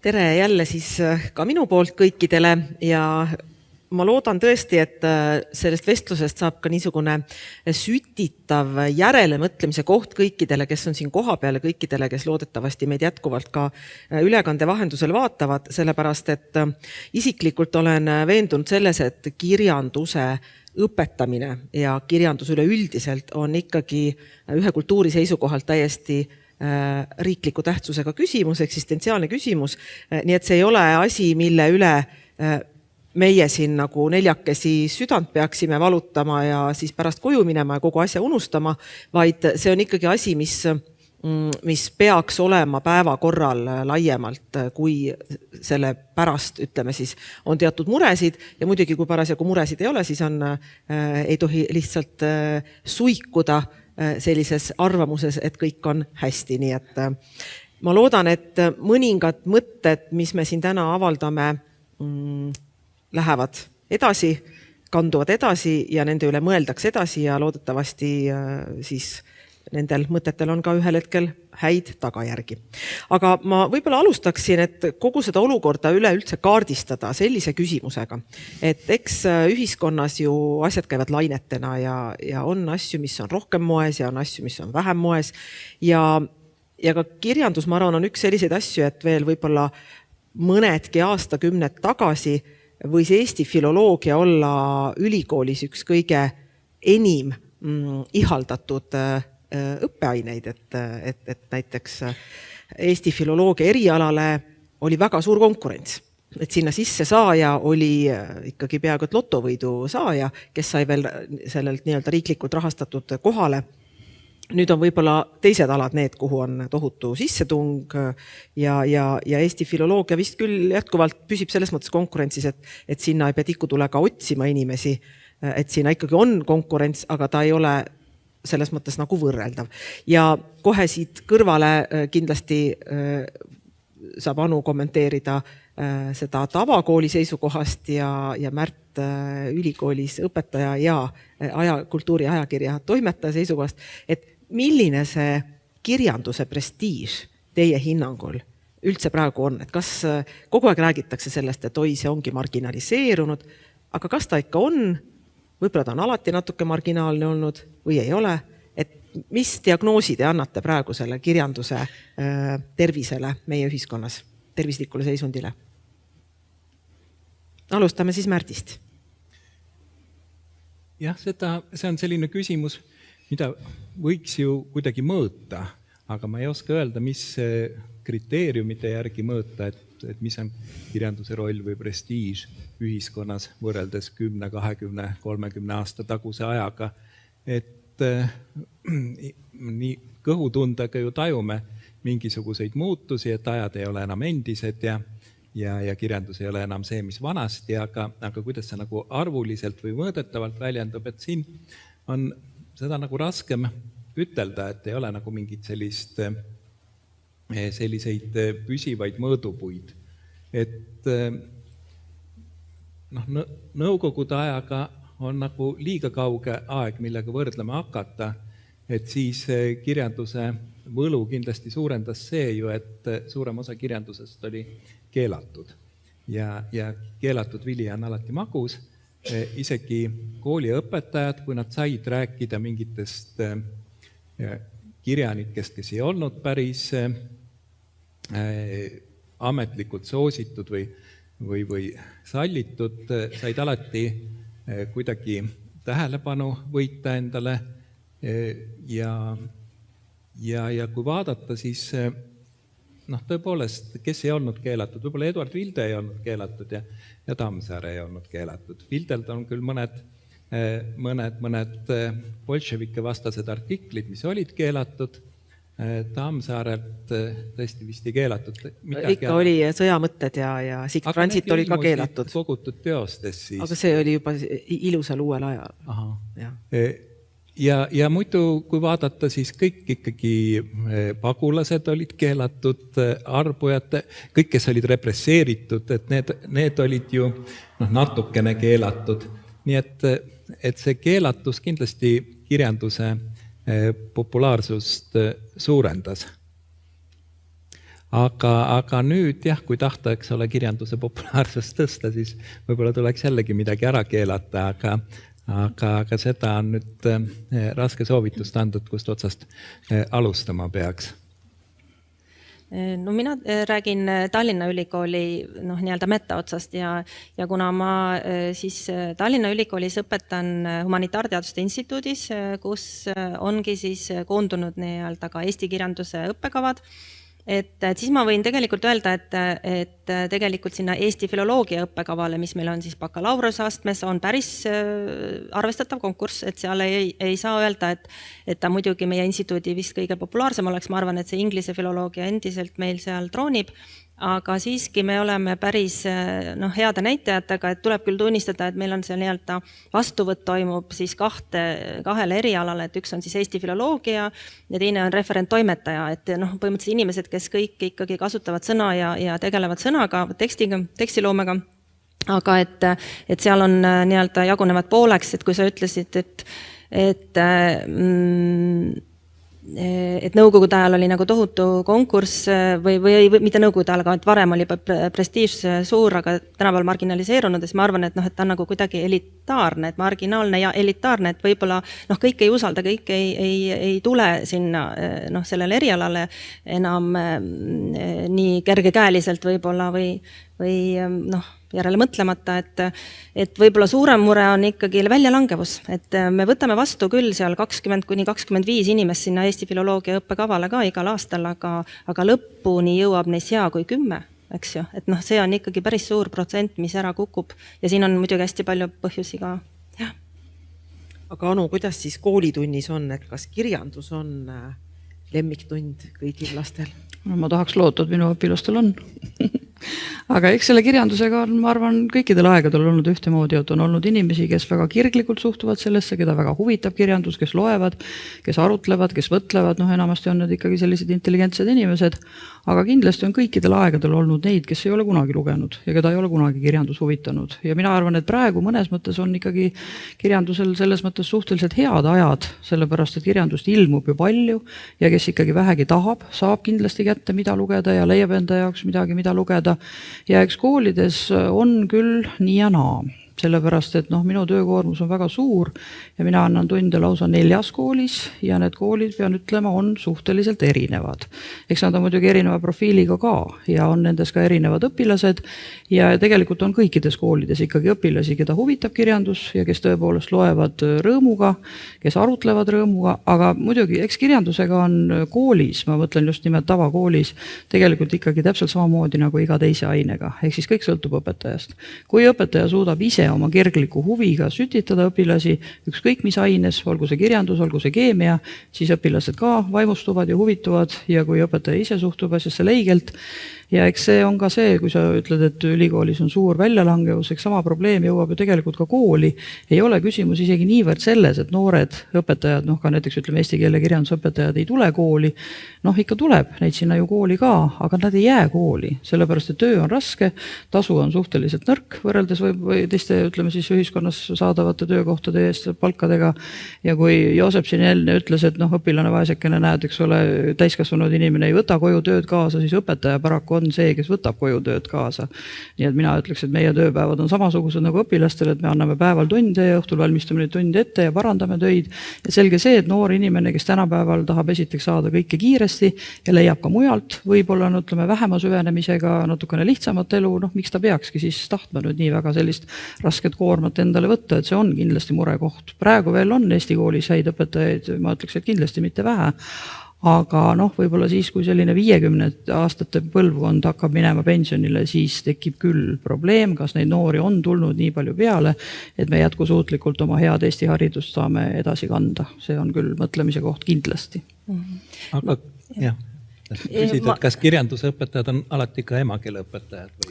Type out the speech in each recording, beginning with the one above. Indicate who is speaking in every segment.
Speaker 1: Tere jälle siis ka minu poolt kõikidele ja ma loodan tõesti, et sellest vestlusest saab ka niisugune sütitav järelemõtlemise koht kõikidele, kes on siin kohapeal ja kõikidele, kes loodetavasti meid jätkuvalt ka ülekande vahendusel vaatavad, sellepärast et isiklikult olen veendunud selles, et kirjanduse õpetamine ja kirjandus üleüldiselt on ikkagi ühe kultuuri seisukohalt täiesti riikliku tähtsusega küsimus, eksistentsiaalne küsimus. Nii et see ei ole asi, mille üle meie siin nagu neljakesi südant peaksime valutama ja siis pärast koju minema ja kogu asja unustama, vaid see on ikkagi asi, mis peaks olema päevakorral laiemalt, kui selle pärast, ütleme siis, on teatud muresid ja muidugi kui parasjagu muresid ei ole, siis ei tohi lihtsalt suikuda sellises arvamuses, et kõik on hästi. Nii et ma loodan, et mõningad mõtted, mis me siin täna avaldame, lähevad edasi, kanduvad edasi ja nende üle mõeldaks edasi ja loodetavasti siis nendel mõtetel on ka ühel hetkel häid tagajärgi. Aga ma võib-olla alustaksin, et kogu seda olukorda üleüldse kaardistada sellise küsimusega, et eks ühiskonnas ju asjad käivad lainetena ja on asju, mis on rohkem moes ja on asju, mis on vähem moes ja ka kirjandus, ma arvan, on üks selliseid asju, et veel võib-olla mõnedki aastakümned tagasi võis Eesti filoloogia olla ülikoolis üks kõige enim ihaldatud õppeaineid, et näiteks Eesti filoloogia erialale oli väga suur konkurents. Et sinna sisse saaja oli ikkagi peaaegu et lotovõidu saaja, kes sai veel sellelt nii-öelda riiklikult rahastatud kohale. Nüüd on võib-olla teised alad need, kuhu on tohutu sissetung ja Eesti filoloogia vist küll jätkuvalt püsib selles mõttes konkurentsis, et sinna ei pea tikutulega otsima inimesi, et sinna ikkagi on konkurents, aga ta ei ole selles mõttes nagu võrreldav. Ja kohe siit kõrvale kindlasti saab Anu kommenteerida seda tavakooli seisukohast ja Märt ülikoolis õpetaja ja kultuuri ajakirja toimetaja seisukohast, et milline see kirjanduse prestiiž teie hinnangul üldse praegu on? Et kas kogu aeg räägitakse sellest, et oi, see ongi marginaliseerunud, aga kas ta ikka on? Võib-olla ta on alati natuke marginaalne olnud või ei ole, et mis diagnoosi te annate praegu selle kirjanduse tervisele meie ühiskonnas, tervislikule seisundile? Alustame siis Märtist.
Speaker 2: Jah, see on selline küsimus, mida võiks ju kuidagi mõõta, aga ma ei oska öelda, mis kriteeriumite järgi mõõta, et mis on kirjanduse roll või prestiiž ühiskonnas võrreldes 10, 20, 30 aasta taguse ajaga. Et nii kõhutundega ju tajume mingisuguseid muutusi, et ajad ei ole enam endised ja kirjandus ei ole enam see, mis vanasti, aga kuidas see nagu arvuliselt või mõõdetavalt väljendub, et siin on seda nagu raskem ütelda, et ei ole nagu mingit selliseid püsivaid mõõdupuid. Et nõukogude ajaga on nagu liiga kauge aeg, millega võrdlema hakata, et siis kirjanduse võlu kindlasti suurendas see ju, et suurem osa kirjandusest oli keelatud. Ja keelatud vili on alati magus, isegi kooliõpetajad, kui nad said rääkida mingitest kirjanikest, kes ei olnud päris ametlikult soositud või sallitud, said alati kuidagi tähelepanu võita endale ja kui vaadata, siis tõepoolest, kes ei olnud keelatud, võib-olla Eduard Vilde ei olnud keelatud ja Tammsaare ei olnud keelatud. Vildelt on küll mõned bolševike vastased artiklid, mis olid keelatud, Tammsaarelt tõesti vist ei keelatud.
Speaker 1: Ikka oli sõjamõtted ja Siegfried Transit oli ka keelatud.
Speaker 2: Kogutud teostes siis.
Speaker 1: Aga see oli juba ilusal uuel ajal.
Speaker 2: Ja muidu, kui vaadata, siis kõik ikkagi pagulased olid keelatud, arbujad, kõik, kes olid represseeritud, et need olid ju natukene keelatud. Nii et see keelatus kindlasti kirjanduse populaarsust suurendas. aga nüüd jah, kui tahta, eks ole, kirjanduse populaarsust tõsta, siis võib-olla tuleks jällegi midagi ära keelata, aga seda on nüüd raske soovitust anda, kust otsast alustama peaks.
Speaker 3: No mina räägin Tallinna Ülikooli nii-öelda metaotsast ja kuna ma siis Tallinna Ülikoolis õpetan humanitaarteaduste instituudis, kus ongi siis koondunud nii-öelda ka eesti kirjanduse õppekavad, et siis ma võin tegelikult öelda, et tegelikult sinna Eesti filoloogia õppekavale, mis meil on siis bakalaureuseastmes, on päris arvestatav konkurss, et seal ei saa öelda, et ta muidugi meie instituudi vist kõige populaarsem oleks, ma arvan, et see inglise filoloogia endiselt meil seal troonib, aga siiski me oleme päris heade näitajatega, et tuleb küll tunnistada, et meil on seal nii-öelda vastuvõtt toimub siis kahele erialale, et üks on siis Eesti filoloogia ja teine on referenttoimetaja, et põhimõtteliselt inimesed, kes kõik ikkagi kasutavad sõna ja tegelevad sõnaga, tekstiloomega, aga et seal on nii-öelda jagunevad pooleks, et kui sa ütlesid, et nõukogude ajal oli nagu tohutu konkurss või mitte nõukogude ajal, aga et varem oli prestiiž suur, aga tänapäeval marginaliseerunud, siis ma arvan, et ta on nagu kuidagi elitaarne, et marginaalne ja elitaarne, et võib-olla kõik ei usalda, kõik ei tule sinna sellele erialale enam nii kergekäeliselt võib-olla või järele mõtlemata, et võib-olla suurem mure on ikkagi väljalangevus, et me võtame vastu küll seal 20–25 inimest sinna Eesti filoloogia õppekavale ka igal aastal, aga lõpuni jõuab neist hea kui 10, eks ju, et see on ikkagi päris suur protsent, mis ära kukub ja siin on muidugi hästi palju põhjusi ka, jah.
Speaker 1: Aga Anu, kuidas siis koolitunnis on, et kas kirjandus on lemmiktund kõigil lastel?
Speaker 4: No, ma tahaks loota, et minu õpilastel on. Aga eks selle kirjandusega on, ma arvan, kõikidel aegadel olnud ühtemoodi, et on olnud inimesi, kes väga kirglikult suhtuvad sellesse, keda väga huvitab kirjandus, kes loevad, kes arutlevad, kes mõtlevad, enamasti on need ikkagi sellised intelligentsed inimesed, aga kindlasti on kõikidel aegadel olnud neid, kes ei ole kunagi lugenud ja keda ei ole kunagi kirjandus huvitanud. Ja mina arvan, et praegu mõnes mõttes on ikkagi kirjandusel selles mõttes suhteliselt head ajad, sellepärast, et kirjandust ilmub ju palju ja kes ikkagi vähegi tahab, saab kindlasti kätte, mida lugeda ja leiab enda jaoks midagi, mida lugeda. Ja eks koolides on küll nii ja naa, sellepärast, et minu töökoormus on väga suur ja mina annan tunde lausa 4 koolis ja need koolid, pean ütlema, on suhteliselt erinevad. Eks nad on muidugi erineva profiiliga ka ja on nendes ka erinevad õpilased ja tegelikult on kõikides koolides ikkagi õpilasi, keda huvitab kirjandus ja kes tõepoolest loevad rõõmuga, kes arutlevad rõõmuga, aga muidugi eks kirjandusega on koolis, ma mõtlen just nimelt tavakoolis, tegelikult ikkagi täpselt samamoodi nagu iga teise ainega, ehk siis kõik sõltub õpetajast. Kui õpetaja suudab ise oma kirgliku huviga sütitada õpilasi, ükskõik mis aines, olgu see kirjandus, olgu see keemia, siis õpilased ka vaimustuvad ja huvituvad ja kui õpetaja ise suhtub asjasse leigelt. Ja eks see on ka see, kui sa ütled, et ülikoolis on suur väljalangevus, eks sama probleem jõuab ju tegelikult ka kooli. Ei ole küsimus isegi niivõrd selles, et noored õpetajad, ka näiteks ütleme eesti keele kirjandusõpetajad ei tule kooli. Ikka tuleb neid sinna ju kooli ka, aga nad ei jää kooli, sellepärast, et töö on raske, tasu on suhteliselt nõrk võrreldes või teiste, ütleme siis ühiskonnas saadavate töökohtade eest palkadega. Ja kui Joosep siin enne ütles, et õpilane vaesekene näed, eks ole, täiskasvanud inimene ei võta koju tööd kaasa, siis õpetaja paraku on see, kes võtab koju tööd kaasa. Nii et mina ütleks, et meie tööpäevad on samasugused nagu õpilastel, et me anname päeval tunde ja õhtul valmistame neid tunde ette ja parandame töid. Ja selge see, et noor inimene, kes tänapäeval tahab esiteks saada kõike kiiresti ja leiab ka mujalt, võib-olla ütleme vähema süvenemisega natukene lihtsamat elu, miks ta peakski siis tahtma nüüd nii väga sellist rasket koormat endale võtta, et see on kindlasti murekoht. Praegu veel on Eesti koolis häid õpetajaid, ma ütleks, et kindlasti mitte vähe. Aga võib-olla siis, kui selline 50 aastate põlvkond hakkab minema pensionile, siis tekib küll probleem, kas neid noori on tulnud nii palju peale, et me jätkusuutlikult oma head Eesti haridust saame edasi kanda. See on küll mõtlemise koht kindlasti.
Speaker 2: Aga jah. Küsid, et kas kirjandusõpetajad on alati ka emakeeleõpetajad?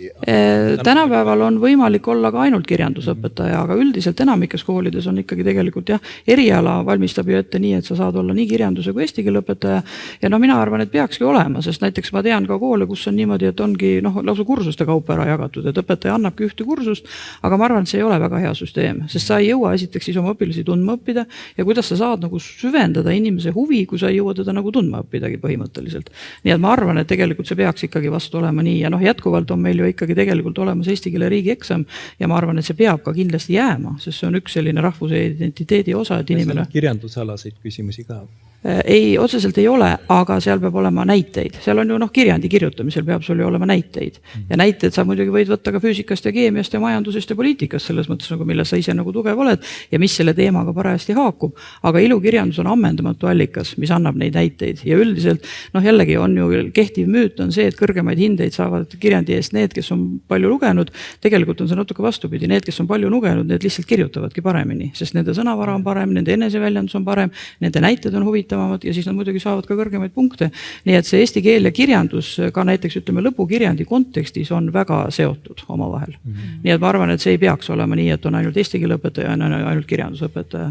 Speaker 4: Tänapäeval on võimalik olla ka ainult kirjandusõpetaja, aga üldiselt enamikes koolides on ikkagi tegelikult eriala valmistab ju ette nii, et sa saad olla nii kirjanduse kui eesti keele õpetaja ja mina arvan, et peakski olema, sest näiteks ma tean ka koole, kus on niimoodi, et ongi lausa kursuste kaupa ära jagatud, et õpetaja annabki ühte kursust, aga ma arvan, et see ei ole väga hea süsteem, sest sa ei jõua esiteks siis oma õpilasi tundma õppida ja kuidas sa saad süvendada inimese huvi, kui sa ei jõua teda tundma õppidagi põhimõtteliselt. nii et ma arvan, et tegelikult see peaks ikkagi vastu olema nii ja noh, jätkuvalt on meil ju ikkagi tegelikult olemas eesti keele riigieksam ja ma arvan, et see peab ka kindlasti jääma, sest see on üks selline rahvuse identiteedi osa, et inimene
Speaker 2: kirjandusalaseid küsimusi ka.
Speaker 4: Ei, otseselt ei ole, aga seal peab olema näiteid. Seal on ju kirjandi kirjutamisel peab sul ju olema näiteid. Ja näiteid sa muidugi võid võtta ka füüsikast ja keemiast ja majandusest ja poliitikast, selles mõttes, milles sa ise tugev oled ja mis selle teemaga parajasti haakub. Aga ilukirjandus on ammendamatu allikas, mis annab neid näiteid. Ja üldiselt, jällegi on ju kehtiv müüt on see, et kõrgemaid hindeid saavad kirjandi eest need, kes on palju lugenud. Tegelikult on see natuke vastupidi. Need, kes on palju lugenud, need lihtsalt kirjutavadki paremini, sest nende sõnavara on parem, nende eneseväljendus on parem, nende näited on huvitavad ja siis nad muidugi saavad ka kõrgemaid punkte. Nii et see eesti keel ja kirjandus ka näiteks lõpukirjandi kontekstis on väga seotud omavahel. Nii et ma arvan, et see ei peaks olema nii, et on ainult eesti keele õpetaja ja ainult kirjandusõpetaja.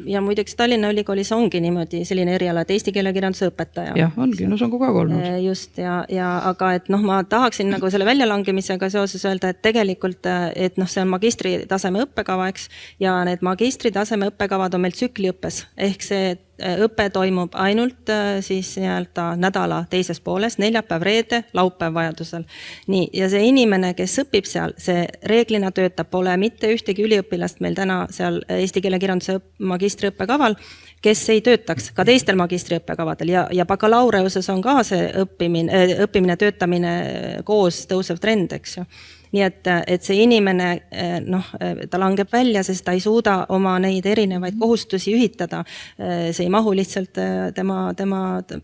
Speaker 3: Ja muideks Tallinna Ülikoolis ongi niimoodi selline eriala, et eesti keele kirjanduse õpetaja.
Speaker 4: Jah, ongi, see on kogu aeg olnud.
Speaker 3: Just, aga et ma tahaksin selle väljalangemisega seoses öelda, et tegelikult, et see on magistritaseme õppekava, eks, ja need magistritaseme õppekavad on meil tsükliõppes, ehk see õpe toimub ainult siis nädala teises pooles, neljapäev, reede, laupäev vajadusel. Nii, ja see inimene, kes õpib seal, see reeglina töötab, pole mitte ühtegi üliõpilast meil täna seal eesti keele kirjanduse magistriõppekaval, kes ei töötaks ka teistel magistriõppekavadel ja bakalaureuses on ka see õppimine, töötamine koos tõusev trend, eks ju. Nii et see inimene, ta langeb välja, sest ta ei suuda oma neid erinevaid kohustusi ühitada. See ei mahu lihtsalt tema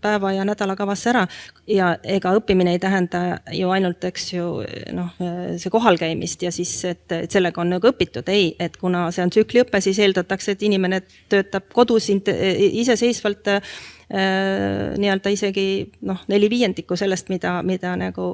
Speaker 3: päeva ja nädalakavasse ära. Ja ega õppimine ei tähenda ju ainult, eks ju, see kohalkäimist ja siis, et sellega on õpitud. Ei, et kuna see on tsükliõppe, siis eeldatakse, et inimene töötab kodus iseseisvalt isegi 4/5 sellest, mida nagu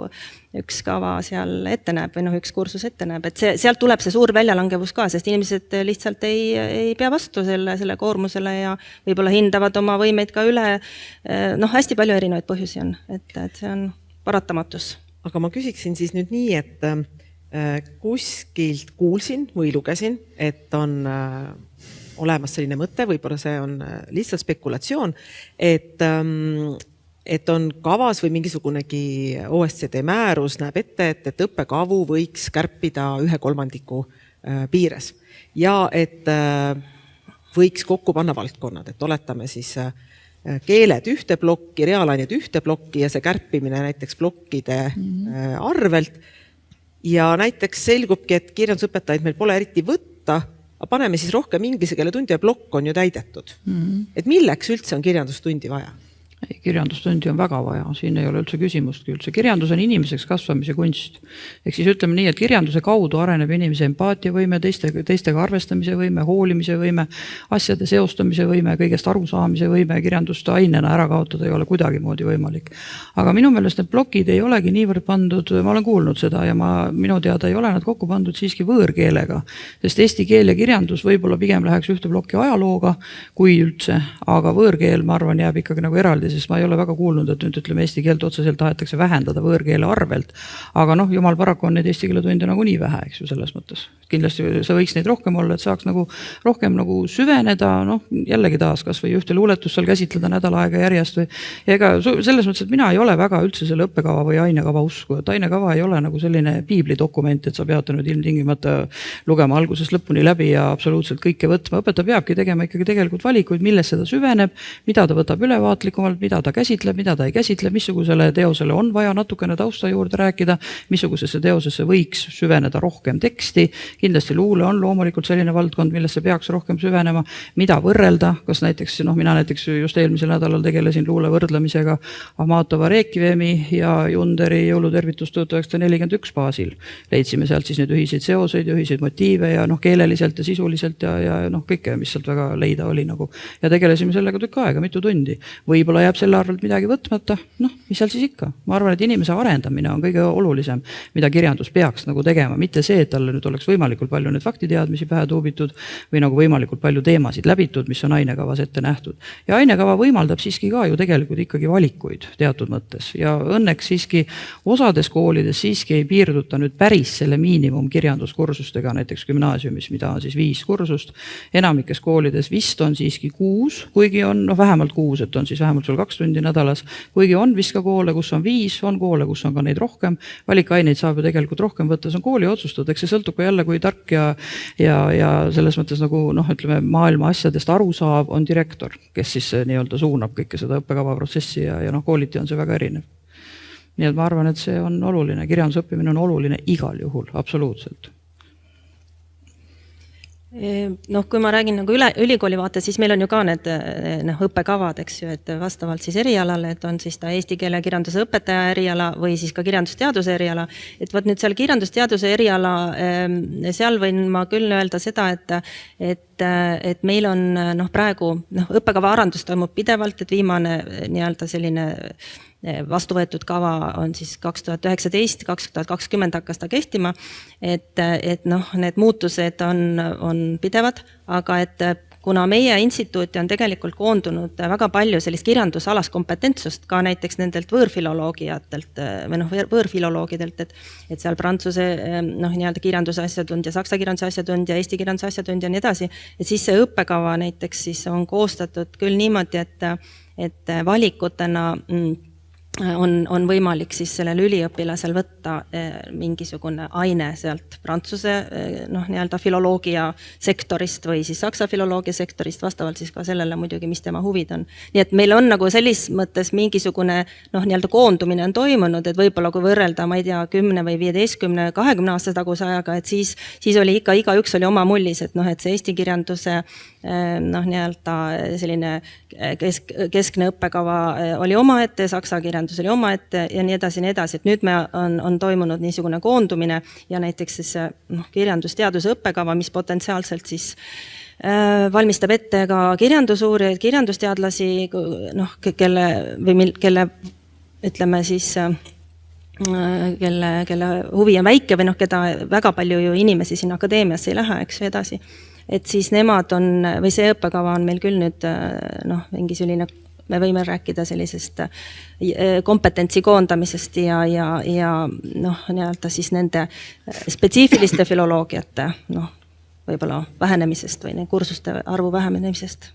Speaker 3: üks kava seal ette näeb või üks kursus ette näeb. Et sealt tuleb see suur väljalangevus ka, sest inimesed lihtsalt ei pea vastu selle koormusele ja võib-olla hindavad oma võimeid ka üle. Hästi palju erinevaid põhjusi on, et see on paratamatus.
Speaker 1: Aga ma küsiksin siis nüüd nii, et kuskilt kuulsin või lugesin, et on olemas selline mõte, võib-olla see on lihtsalt spekulatsioon, et on kavas või mingisugunegi OSCD määrus näeb ette, et õppekavu võiks kärpida 1/3 piires ja et võiks kokku panna valdkonnad, et oletame siis keeled ühte plokki, reaalained ühte plokki ja see kärpimine näiteks plokkide arvelt ja näiteks selgubki, et kirjandusõpetajaid meil pole eriti võtta, paneme siis rohkem inglise keele tundi ja plokk on ju täidetud. Et milleks üldse on kirjandustundi vaja?
Speaker 4: Kirjandustundi on väga vaja, siin ei ole üldse küsimustki üldse. Kirjandus on inimeseks kasvamise kunst. Ehk siis ütleme nii, et kirjanduse kaudu areneb inimese empaatiavõime, teistega arvestamise võime, hoolimise võime, asjade seostamise võime, kõigest arusaamise võime, kirjandust ainena ära kaotada ei ole kuidagi moodi võimalik. Aga minu meelest need plokid ei olegi niivõrd pandud, ma olen kuulnud seda ja minu teada ei ole nad kokku pandud siiski võõrkeelega, sest eesti keel ja kirjandus võib-olla pigem läheks ühte plokki ajalooga, kui üldse, aga võõrkeel, ma arvan, jääb ikkagi eraldi, sest ma ei ole väga kuulnud, et nüüd ütleme eesti keelt otseselt tahetakse vähendada võõrkeele arvelt, aga jumal paraku on neid eesti keele tunde nii vähe, eks ju, selles mõttes. Kindlasti see võiks neid rohkem olla, et saaks rohkem süveneda, jällegi taas kas või ühte luuletust seal käsitleda nädal aega järjest või ega selles mõttes, et mina ei ole väga üldse selle õppekava või ainekava usku, et ainekava ei ole selline piiblidokument, et sa pead nüüd ilmtingimata lugema algusest lõpuni läbi ja absoluutselt kõike võtma. Õpetaja peabki tegema ikkagi tegelikult valikuid, milles seda süveneb, mida ta võtab ülevaatlikumalt, mida ta käsitleb, mida ta ei käsitle, missugusele teosele on vaja natukene tausta juurde rääkida, missugusesse teosesse võiks süveneda rohkem teksti. Kindlasti luule on loomulikult selline valdkond, millesse peaks rohkem süvenema, mida võrrelda, kas näiteks, mina näiteks just eelmisel nädalal tegelesin luule võrdlemisega Ahmatova Reekivemi ja Junderi jõulutervitust 1941 baasil. Leidsime sealt siis nüüd ühiseid seoseid ja ühiseid motiive ja keeleliselt ja sisuliselt ja kõike, mis sealt väga leida oli ja tegelesime sellega tükk aega, mitu tundi. Võib-olla jääb selle arvelt midagi võtmata, mis seal siis ikka. Ma arvan, et inimese arendamine on kõige olulisem, mida kirjandus peaks tegema, mitte see, et talle nüüd oleks võimalikult palju need faktiteadmisi pähe tuubitud või võimalikult palju teemasid läbitud, mis on ainekavas ette nähtud. Ja ainekava võimaldab siiski ka ju tegelikult ikkagi valikuid teatud mõttes ja õnneks siiski osades koolides siiski ei piirduta nüüd päris selle miinimum kirjanduskursustega, näiteks gümnaasiumis, mida on siis 5 kursust. Enamikes koolides vist on siiski 6, kuigi on vähemalt 6, et on siis vähemalt sul 2 tundi nädalas, kuigi on vist ka koole, kus on 5, on koole, kus on ka neid rohkem, valikaineid saab ju tegelikult rohkem võtta, see on kooli otsustada, eks see sõltub ka jälle, kui tark ja selles mõttes nagu ütleme, maailma asjadest aru saab, on direktor, kes siis nii-öelda suunab kõike seda õppekavaprotsessi ja kooliti on see väga erinev. Nii et ma arvan, et see on oluline, kirjanduse õppimine on oluline igal juhul, absoluutselt.
Speaker 3: Kui ma räägin nagu ülikooli vaate, siis meil on ju ka need õppekavad, eks ju, et vastavalt siis erialale, et on siis ta eesti keele kirjanduse õpetaja eriala või siis ka kirjandusteaduse eriala. Et võt nüüd seal kirjandusteaduse eriala, seal võin ma küll öelda seda, et meil on praegu õppekava arendus toimub pidevalt, et viimane nii-öelda selline vastu võetud kava on siis 2019, 2020 hakkas ta kehtima, et need muutused on pidevad, aga et kuna meie instituuti on tegelikult koondunud väga palju sellist kirjandusalast kompetentsust ka näiteks nendelt võõrfiloloogidelt, et seal prantsuse nii-öelda kirjanduse asjatundja, saksa kirjanduse asjatundja, eesti kirjanduse asjatundja ja nii edasi, et siis see õppekava näiteks siis on koostatud küll niimoodi, et valikutena on võimalik siis sellel üliõpilasel võtta mingisugune aine sealt prantsuse nii-öelda filoloogia sektorist või siis saksa filoloogia sektorist, vastavalt siis ka sellele muidugi, mis tema huvid on. Nii et meil on nagu selles mõttes mingisugune nii-öelda koondumine on toimunud, et võib-olla kui võrrelda, ma ei tea, 10 või 15, 20 aastase taguse ajaga, et siis oli ikka igaüks oli oma mullis, et et see eesti kirjanduse nii-öelda selline keskne õppekava oli omaette, saksa kirjandus oli omaette ja nii edasi, et nüüd on toimunud niisugune koondumine ja näiteks siis kirjandusteaduse õppekava, mis potentsiaalselt siis valmistab ette ka kirjandusuurijaid, kirjandusteadlasi, kelle ütleme siis kelle huvi on väike või keda väga palju ju inimesi siin akadeemiasse ei lähe, eks ju edasi. Et siis nemad on, või see õppekava on meil küll nüüd mingi selline, me võime rääkida sellisest kompetentsi koondamisest ja nii-öelda siis nende spetsiifiliste filoloogiate võib-olla vähenemisest või kursuste arvu vähenemisest.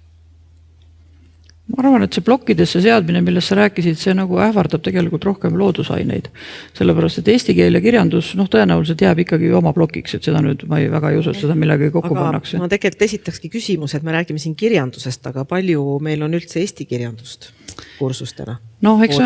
Speaker 4: Ma arvan, et see plokkidesse seadmine, millest sa rääkisid, see nagu ähvardab tegelikult rohkem loodusaineid. Sellepärast, et eesti keel ja kirjandus tõenäoliselt jääb ikkagi oma plokiks, et seda nüüd ma väga ei usu, et seda millegagi kokku pannakse.
Speaker 1: Ma tegelikult esitakski küsimus, et me räägime siin kirjandusest, aga palju meil on üldse eesti kirjandust kursustena?
Speaker 4: Eks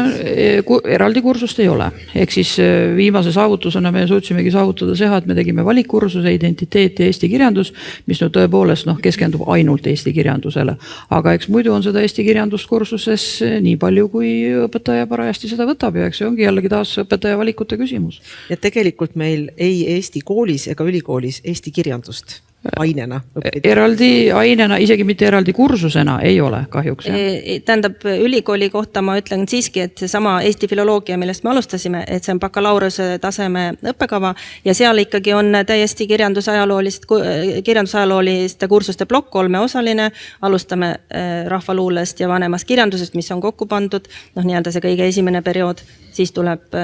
Speaker 4: eraldi kursust ei ole. Ehk siis viimase saavutusena me suutsimegi saavutada see, et me tegime valikkursuse identiteet ja eesti kirjandus, mis nüüd tõepoolest keskendub ainult eesti kirjandusele. Aga eks muidu on seda eesti kirjanduskursuses nii palju, kui õpetaja parajasti seda võtab ja eks see ongi jällegi taas õpetaja valikute küsimus.
Speaker 1: Ja tegelikult meil ei Eesti koolis ega ülikoolis eesti kirjandust ainena õppida.
Speaker 4: Eraldi ainena, isegi mitte eraldi kursusena ei ole kahjuks.
Speaker 3: Tähendab, ülikooli kohta ma ütlen siiski, et see sama Eesti filoloogia, millest me alustasime, et see on bakalaureuse taseme õppekava ja seal ikkagi on täiesti kirjandusajalooliste kursuste plokk 3-osaline. Alustame rahvaluulest ja vanemast kirjandusest, mis on kokku pandud, nii-öelda see kõige esimene periood. Siis tuleb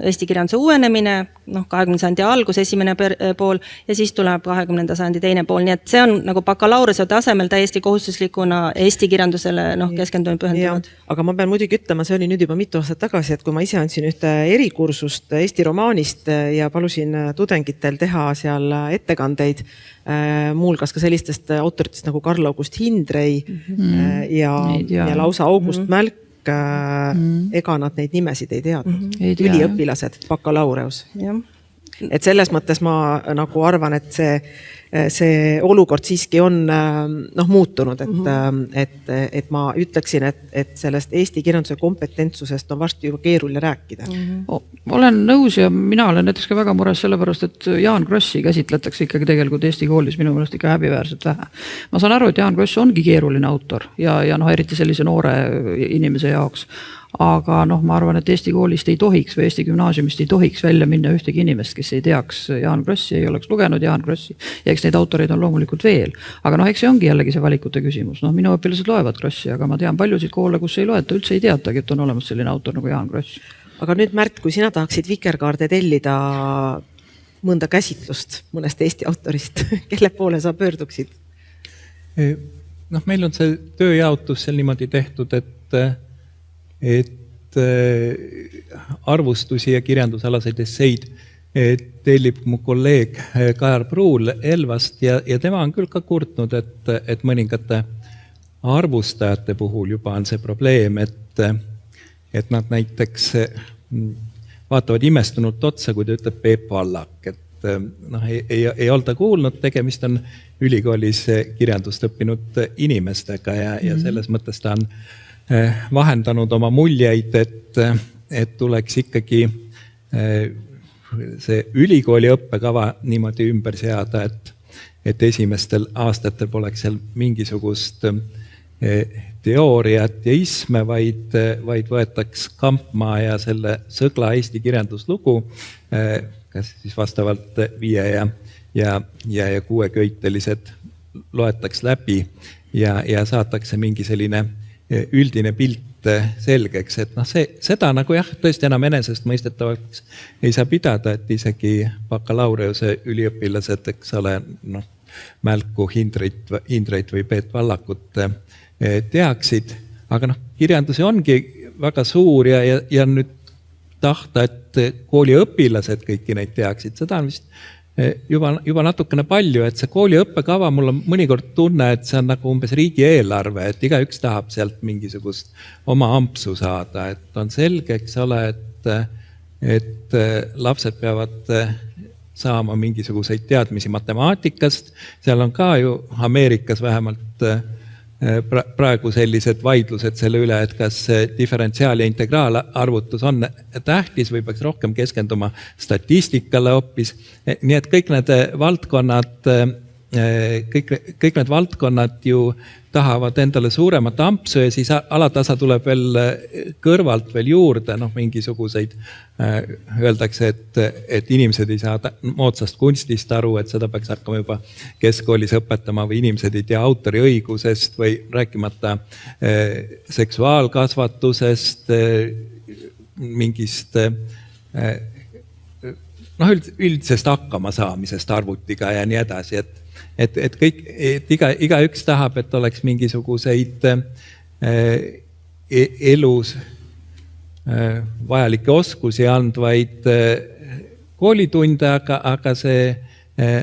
Speaker 3: eesti kirjanduse uuenemine, 20. sajandi algus, esimene pool ja siis tuleb 20. sajandi teine pool. Nii et see on nagu bakalaureuse tasemel täiesti kohustuslikuna eesti kirjandusele keskendumine pühendunud.
Speaker 1: Aga ma pean muidugi ütlema, see oli nüüd juba mitu aastat tagasi, et kui ma ise andsin ühte erikursust Eesti romaanist ja palusin tudengitel teha seal ettekandeid, muulgas ka sellistest autoritest nagu Karl August Hindrei ja lausa August Mälk, ega nad neid nimesid ei teadnud. Üliõpilased, bakalaureus. Et selles mõttes ma nagu arvan, et see olukord siiski on muutunud, et ma ütleksin, et sellest eesti kirjanduse kompetentsusest on varsti juba keeruline rääkida.
Speaker 4: Olen nõus ja mina olen näiteks ka väga mures sellepärast, et Jaan Krossi käsitletakse ikkagi tegelikult Eesti koolis minu meelest ikka häbiväärselt vähe. Ma saan aru, et Jaan Kross ongi keeruline autor ja eriti sellise noore inimese jaoks. Aga ma arvan, et Eesti koolist ei tohiks või Eesti gümnaasiumist ei tohiks välja minna ühtegi inimest, kes ei teaks Jaan Krossi, ei oleks lugenud Jaan Krossi ja eks neid autoreid on loomulikult veel. Aga eks see ongi jällegi see valikute küsimus. Minu õpilased loevad Krossi, aga ma tean paljusid koole, kus ei loeta, üldse ei teatagi, et on olemas selline autor nagu Jaan Kross.
Speaker 1: Aga nüüd Märt, kui sina tahaksid Vikerkaarde tellida mõnda käsitlust mõnest Eesti autorist, kelle poole sa pöörduksid?
Speaker 2: Meil on see tööjaotus seal niimoodi tehtud, et et arvustusi ja kirjandusalaseid esseid tellib mu kolleeg Kajar Pruul Elvast ja tema on küll ka kurtnud, et mõningate arvustajate puhul juba on see probleem, et nad näiteks vaatavad imestunult otsa, kui ta ütleb Peep Vallak, et ei olda kuulnud, tegemist on ülikoolis kirjandust õppinud inimestega ja selles mõttes ta on vahendanud oma muljeid, et tuleks ikkagi see ülikooli õppekava niimoodi ümber seada, et esimestel aastatel poleks seal mingisugust teooriat ja isme, vaid võetaks Kampmaa ja selle Sõgla Eesti kirjanduslugu, kas siis vastavalt 5 ja 6-köitelised loetaks läbi ja saatakse mingi selline üldine pilt selgeks, et seda nagu jah, tõesti enam enesestmõistetavaks ei saa pidada, et isegi bakalaureuse üliõpilased, eks ole, Mälku Hindreit või Peet Vallakut teaksid, aga kirjandusi ongi väga suur ja nüüd tahta, et kooliõpilased kõiki neid teaksid, seda on vist juba natukene palju, et see kooli õppekava, mul on mõnikord tunne, et see on nagu umbes riigieelarve, et igaüks tahab sealt mingisugust oma ampsu saada, et on selge, eks ole, et lapsed peavad saama mingisuguseid teadmisi matemaatikast, seal on ka ju Ameerikas vähemalt praegu sellised vaidlused selle üle, et kas diferentsiaal- ja integraalarvutus on tähtis või peaks rohkem keskenduma statistikale hoopis. Nii et kõik need valdkonnad ju tahavad endale suuremat ampsu ja siis alatasa tuleb veel kõrvalt veel juurde, mingisuguseid, öeldakse, et inimesed ei saa moodsast kunstist aru, et seda peaks hakkama juba keskkoolis õpetama või inimesed ei tea autoriõigusest või rääkimata seksuaalkasvatusest, mingist üldisest hakkamasaamisest arvutiga ja nii edasi, et igaüks tahab, et oleks mingisuguseid elus vajalikke oskusi andvaid koolitunde, aga see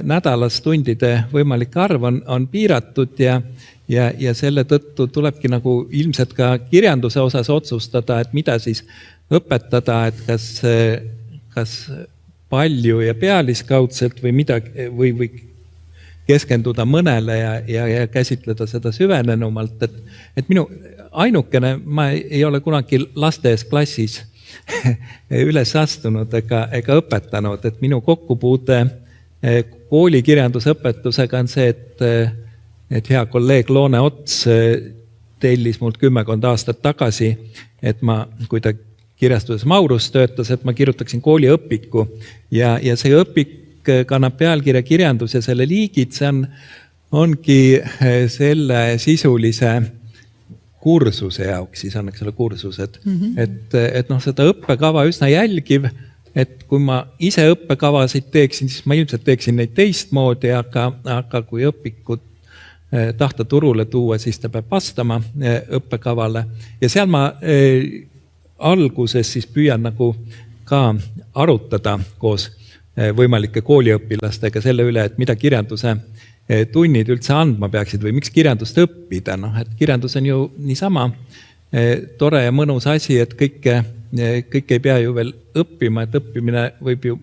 Speaker 2: nädalas tundide võimalik arv on piiratud ja selle tõttu tulebki nagu ilmselt ka kirjanduse osas otsustada, et mida siis õpetada, et kas palju ja pealiskaudselt või midagi või keskenduda mõnele ja käsitleda seda süvenenumalt, et minu ainukene, ma ei ole kunagi laste ees klassis üles astunud ega õpetanud, et minu kokkupuude koolikirjandusõpetusega on see, et hea kolleeg Loone Ots tellis mult 10 aastat tagasi, et kui ta kirjastuses Maurus töötas, et ma kirjutaksin kooliõpiku ja see õpik kannab pealkirja kirjandus ja selle liigid, see ongi selle sisulise kursuse jaoks, siis on, eks ole, kursused. Et seda õppekava üsna jälgiv, et kui ma ise õppekavasid teeksin, siis ma ilmselt teeksin neid teistmoodi, aga kui õpikut tahta turule tuua, siis ta peab vastama õppekavale. Ja seal ma alguses siis püüan nagu ka arutada koos võimalike kooliõpilastega selle üle, et mida kirjanduse tunnid üldse andma peaksid või miks kirjandust õppida. Et kirjandus on ju niisama tore ja mõnus asi, et kõike ei pea ju veel õppima, et õppimine võib ju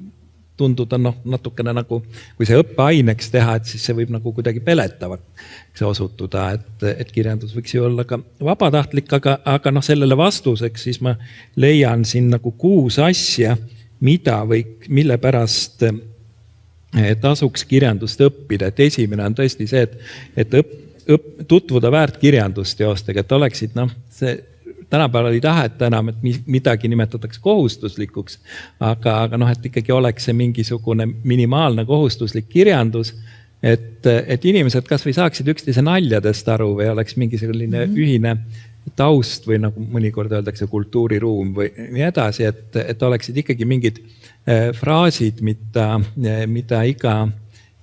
Speaker 2: tunduda natukene nagu, kui see õppeaineks teha, et siis see võib nagu kuidagi peletavaks osutuda, et kirjandus võiks ju olla ka vabatahtlik, aga sellele vastuseks siis ma leian siin nagu 6 asja, mille pärast tasuks kirjandust õppida. Et esimene on tõesti see, et tutvuda väärtkirjandusteostega, et oleksid, tänapäeval ei taheta enam, et midagi nimetatakse kohustuslikuks, aga et ikkagi oleks see mingisugune minimaalne kohustuslik kirjandus, et inimesed kas või saaksid üksteise naljadest aru või oleks mingisugune ühine taust või nagu mõnikord öeldakse kultuuriruum või nii edasi, et oleksid ikkagi mingid fraasid, mida iga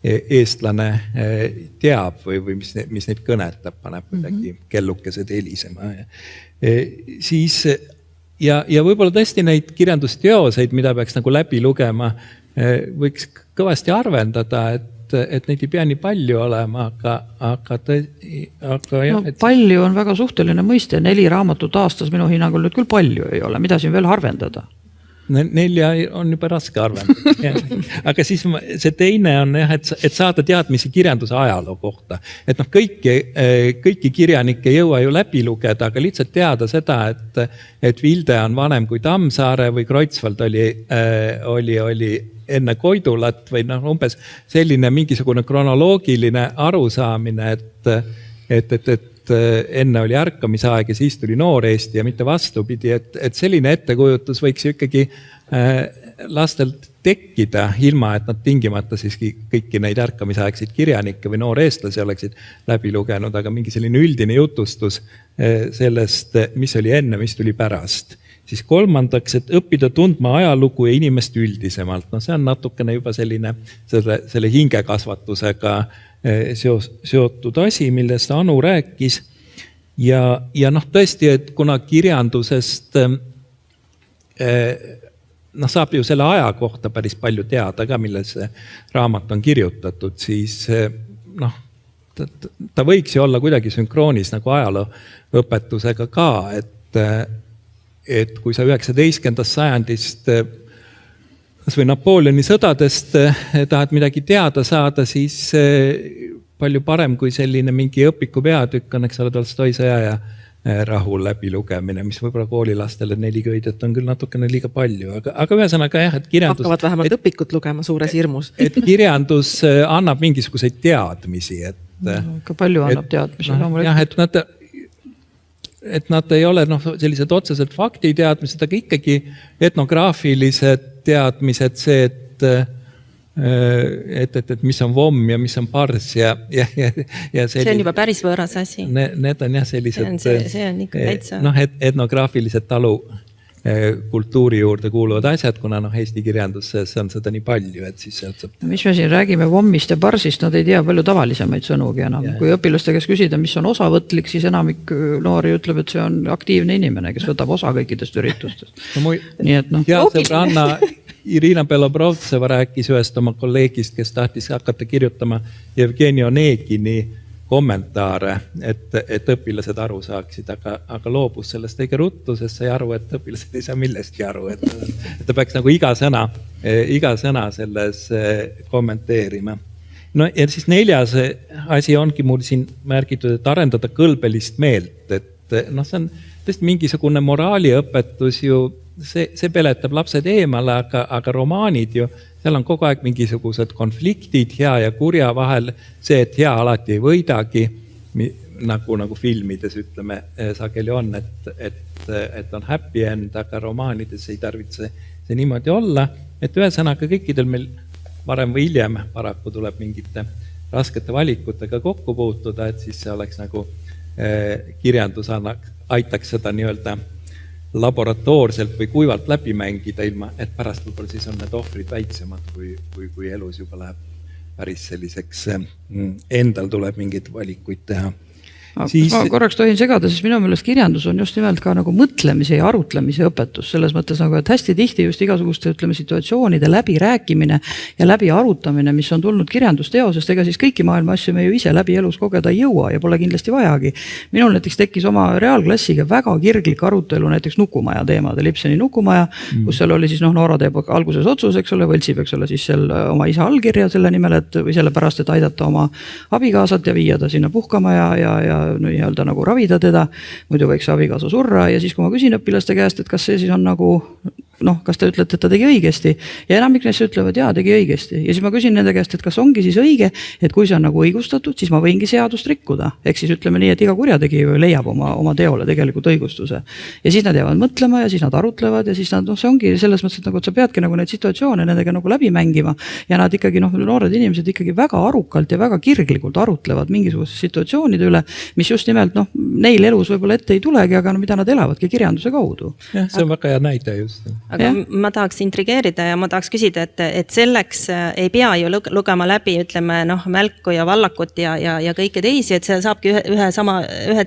Speaker 2: eestlane teab või mis neid kõnetab, paneb kuidagi kellukesed helisema. Siis ja võib-olla tõesti neid kirjandusteoseid, mida peaks nagu läbi lugema, võiks kõvasti arvendada, et neid ei pea nii palju olema, aga jah.
Speaker 4: No, palju on väga suhteline mõiste, 4 raamatut aastas minu hinnangul nüüd küll palju ei ole, mida siin veel arvendada?
Speaker 2: 4 on juba raske arvendada. Aga siis see teine on jah, et saada teadmisi kirjanduse ajaloo kohta. Et noh, kõiki kirjanikke ei jõua ju läbi lugeda, aga lihtsalt teada seda, et Vilde on vanem kui Tammsaare või Kreutzwald oli enne Koidulat või noh, umbes selline mingisugune kronoloogiline arusaamine, et enne oli ärkamisaeg ja siis tuli noor Eesti ja mitte vastupidi, et selline ettekujutus võiks ju ikkagi lastelt tekkida, ilma et nad tingimata siiski kõiki neid ärkamisaegseid kirjanikke või nooreestlasi oleksid läbi lugenud, aga mingi selline üldine jutustus sellest, mis oli enne, mis tuli pärast. Siis kolmandaks, et õppida tundma ajalugu ja inimest üldisemalt. No see on natukene juba selline selle hingekasvatusega seotud asi, millest Anu rääkis. Ja noh, tõesti, et kuna kirjandusest saab ju selle aja kohta päris palju teada ka, milles see raamat on kirjutatud, siis noh, ta võiks ju olla kuidagi sünkroonis nagu ajalooõpetusega ka, et kui sa 19. sajandist kas või Napoleoni sõdadest tahad midagi teada saada, siis palju parem kui selline mingi õpiku peatükk on, eks ole, Tolstoi Sõja ja rahu läbi lugemine, mis võib-olla koolilastele 4 köidet on küll natukene liiga palju, aga ühesõnaga jah, et kirjandus...
Speaker 1: Hakkavad vähemalt õpikut lugema suures hirmus.
Speaker 2: Et kirjandus annab mingisuguseid teadmisi.
Speaker 4: Ka palju annab teadmisi.
Speaker 2: Jah, et nad ei ole sellised otseselt faktiteadmised, aga ikkagi etnograafilised teadmised, see, et mis on vomm ja mis on pars ja
Speaker 3: see on juba päris võõras asi.
Speaker 2: Need on jah sellised
Speaker 3: see on ikka täitsa
Speaker 2: etnograafilised talu kultuuri juurde kuuluvad asjad, kuna Eesti kirjanduses on seda nii palju, et siis sealt saab...
Speaker 4: Mis me siin räägime vommist ja parsist, nad ei tea palju tavalisemaid sõnugi enam. Kui õpilaste käest küsida, mis on osavõtlik, siis enamik noori ütleb, et see on aktiivne inimene, kes võtab osa kõikidest üritustest. Nii et
Speaker 2: hea sõbranna Irina Belobrovtseva rääkis ühest oma kolleegist, kes tahtis hakata kirjutama Jevgeni Onegini kommentaare, et õpilased aru saaksid, aga loobus sellest õige ruttu, sest sai aru, et õpilased ei saa millestki aru, et ta peaks nagu iga sõna selles kommenteerima. No ja siis 4. asi ongi mul siin märgitud, et arendada kõlbelist meelt, et see on tõesti mingisugune moraaliõpetus ju, see peletab lapsed eemale, aga romaanid ju, seal on kogu aeg mingisugused konfliktid hea ja kurja vahel, see, et hea alati ei võidagi, nagu filmides ütleme sageli on, et on happy end, aga romaanides ei tarvitse see niimoodi olla, et ühesõnaga kõikidel meil varem või hiljem paraku tuleb mingite raskete valikutega kokku puutuda, et siis see oleks nagu kirjandus aitaks seda nii-öelda laboratoorselt või kuivalt läbi mängida, ilma et pärast võib-olla siis on need ohvrid väiksemad, kui elus juba läheb päris selliseks, endal tuleb mingeid valikuid teha.
Speaker 4: Ma korraks tohin segada, sest minu meelest kirjandus on just nimelt ka nagu mõtlemise ja arutlemise õpetus. Selles mõttes nagu, et hästi tihti just igasuguste situatsioonide läbi rääkimine ja läbi arutamine, mis on tulnud kirjandusteosest, ega siis kõiki maailma asju me ju ise läbi elus kogeda ei jõua ja pole kindlasti vajagi. Minul näiteks tekkis oma reaalklassiga väga kirglik arutelu näiteks Nukumaja teemadel, Ibseni Nukumaja, kus seal oli siis Noora teeb alguses otsus, eks ole, võltsib, eks ole, siis seal oma isa allkirja selle nimel, või sellepärast, et aidata oma abikaasat ja viia ta sinna puhkama ja nii-öelda nagu ravida teda, muidu võiks abikaasa surra ja siis, kui ma küsin õpilaste käest, et kas see siis on nagu kas te ütlete, et ta tegi õigesti ja enamik neist ütlevad, jaa, tegi õigesti ja siis ma küsin nende käest, et kas ongi siis õige, et kui see on nagu õigustatud, siis ma võingi seadust rikkuda, ehk siis ütleme nii, et iga kurjategi leiab oma teole tegelikult õigustuse ja siis nad jäävad mõtlema ja siis nad arutlevad ja siis nad, see ongi selles mõttes, et nagu, et sa peadki nagu neid situatsioone nendega nagu läbi mängima ja nad ikkagi, noored inimesed ikkagi väga arukalt ja väga kirglikult arutlevad mingisuguse situatsioonide üle, mis just nimelt neil elus võib-olla ette ei tulegi, aga mida nad elavadki kirjanduse kaudu.
Speaker 2: Jah, see on väga hea näide just.
Speaker 3: aga ma tahaks intrigeerida ja ma tahaks küsida, et selleks ei pea ju lugema läbi, ütleme, Mälku ja Vallakut ja kõike teisi, et see saabki ühe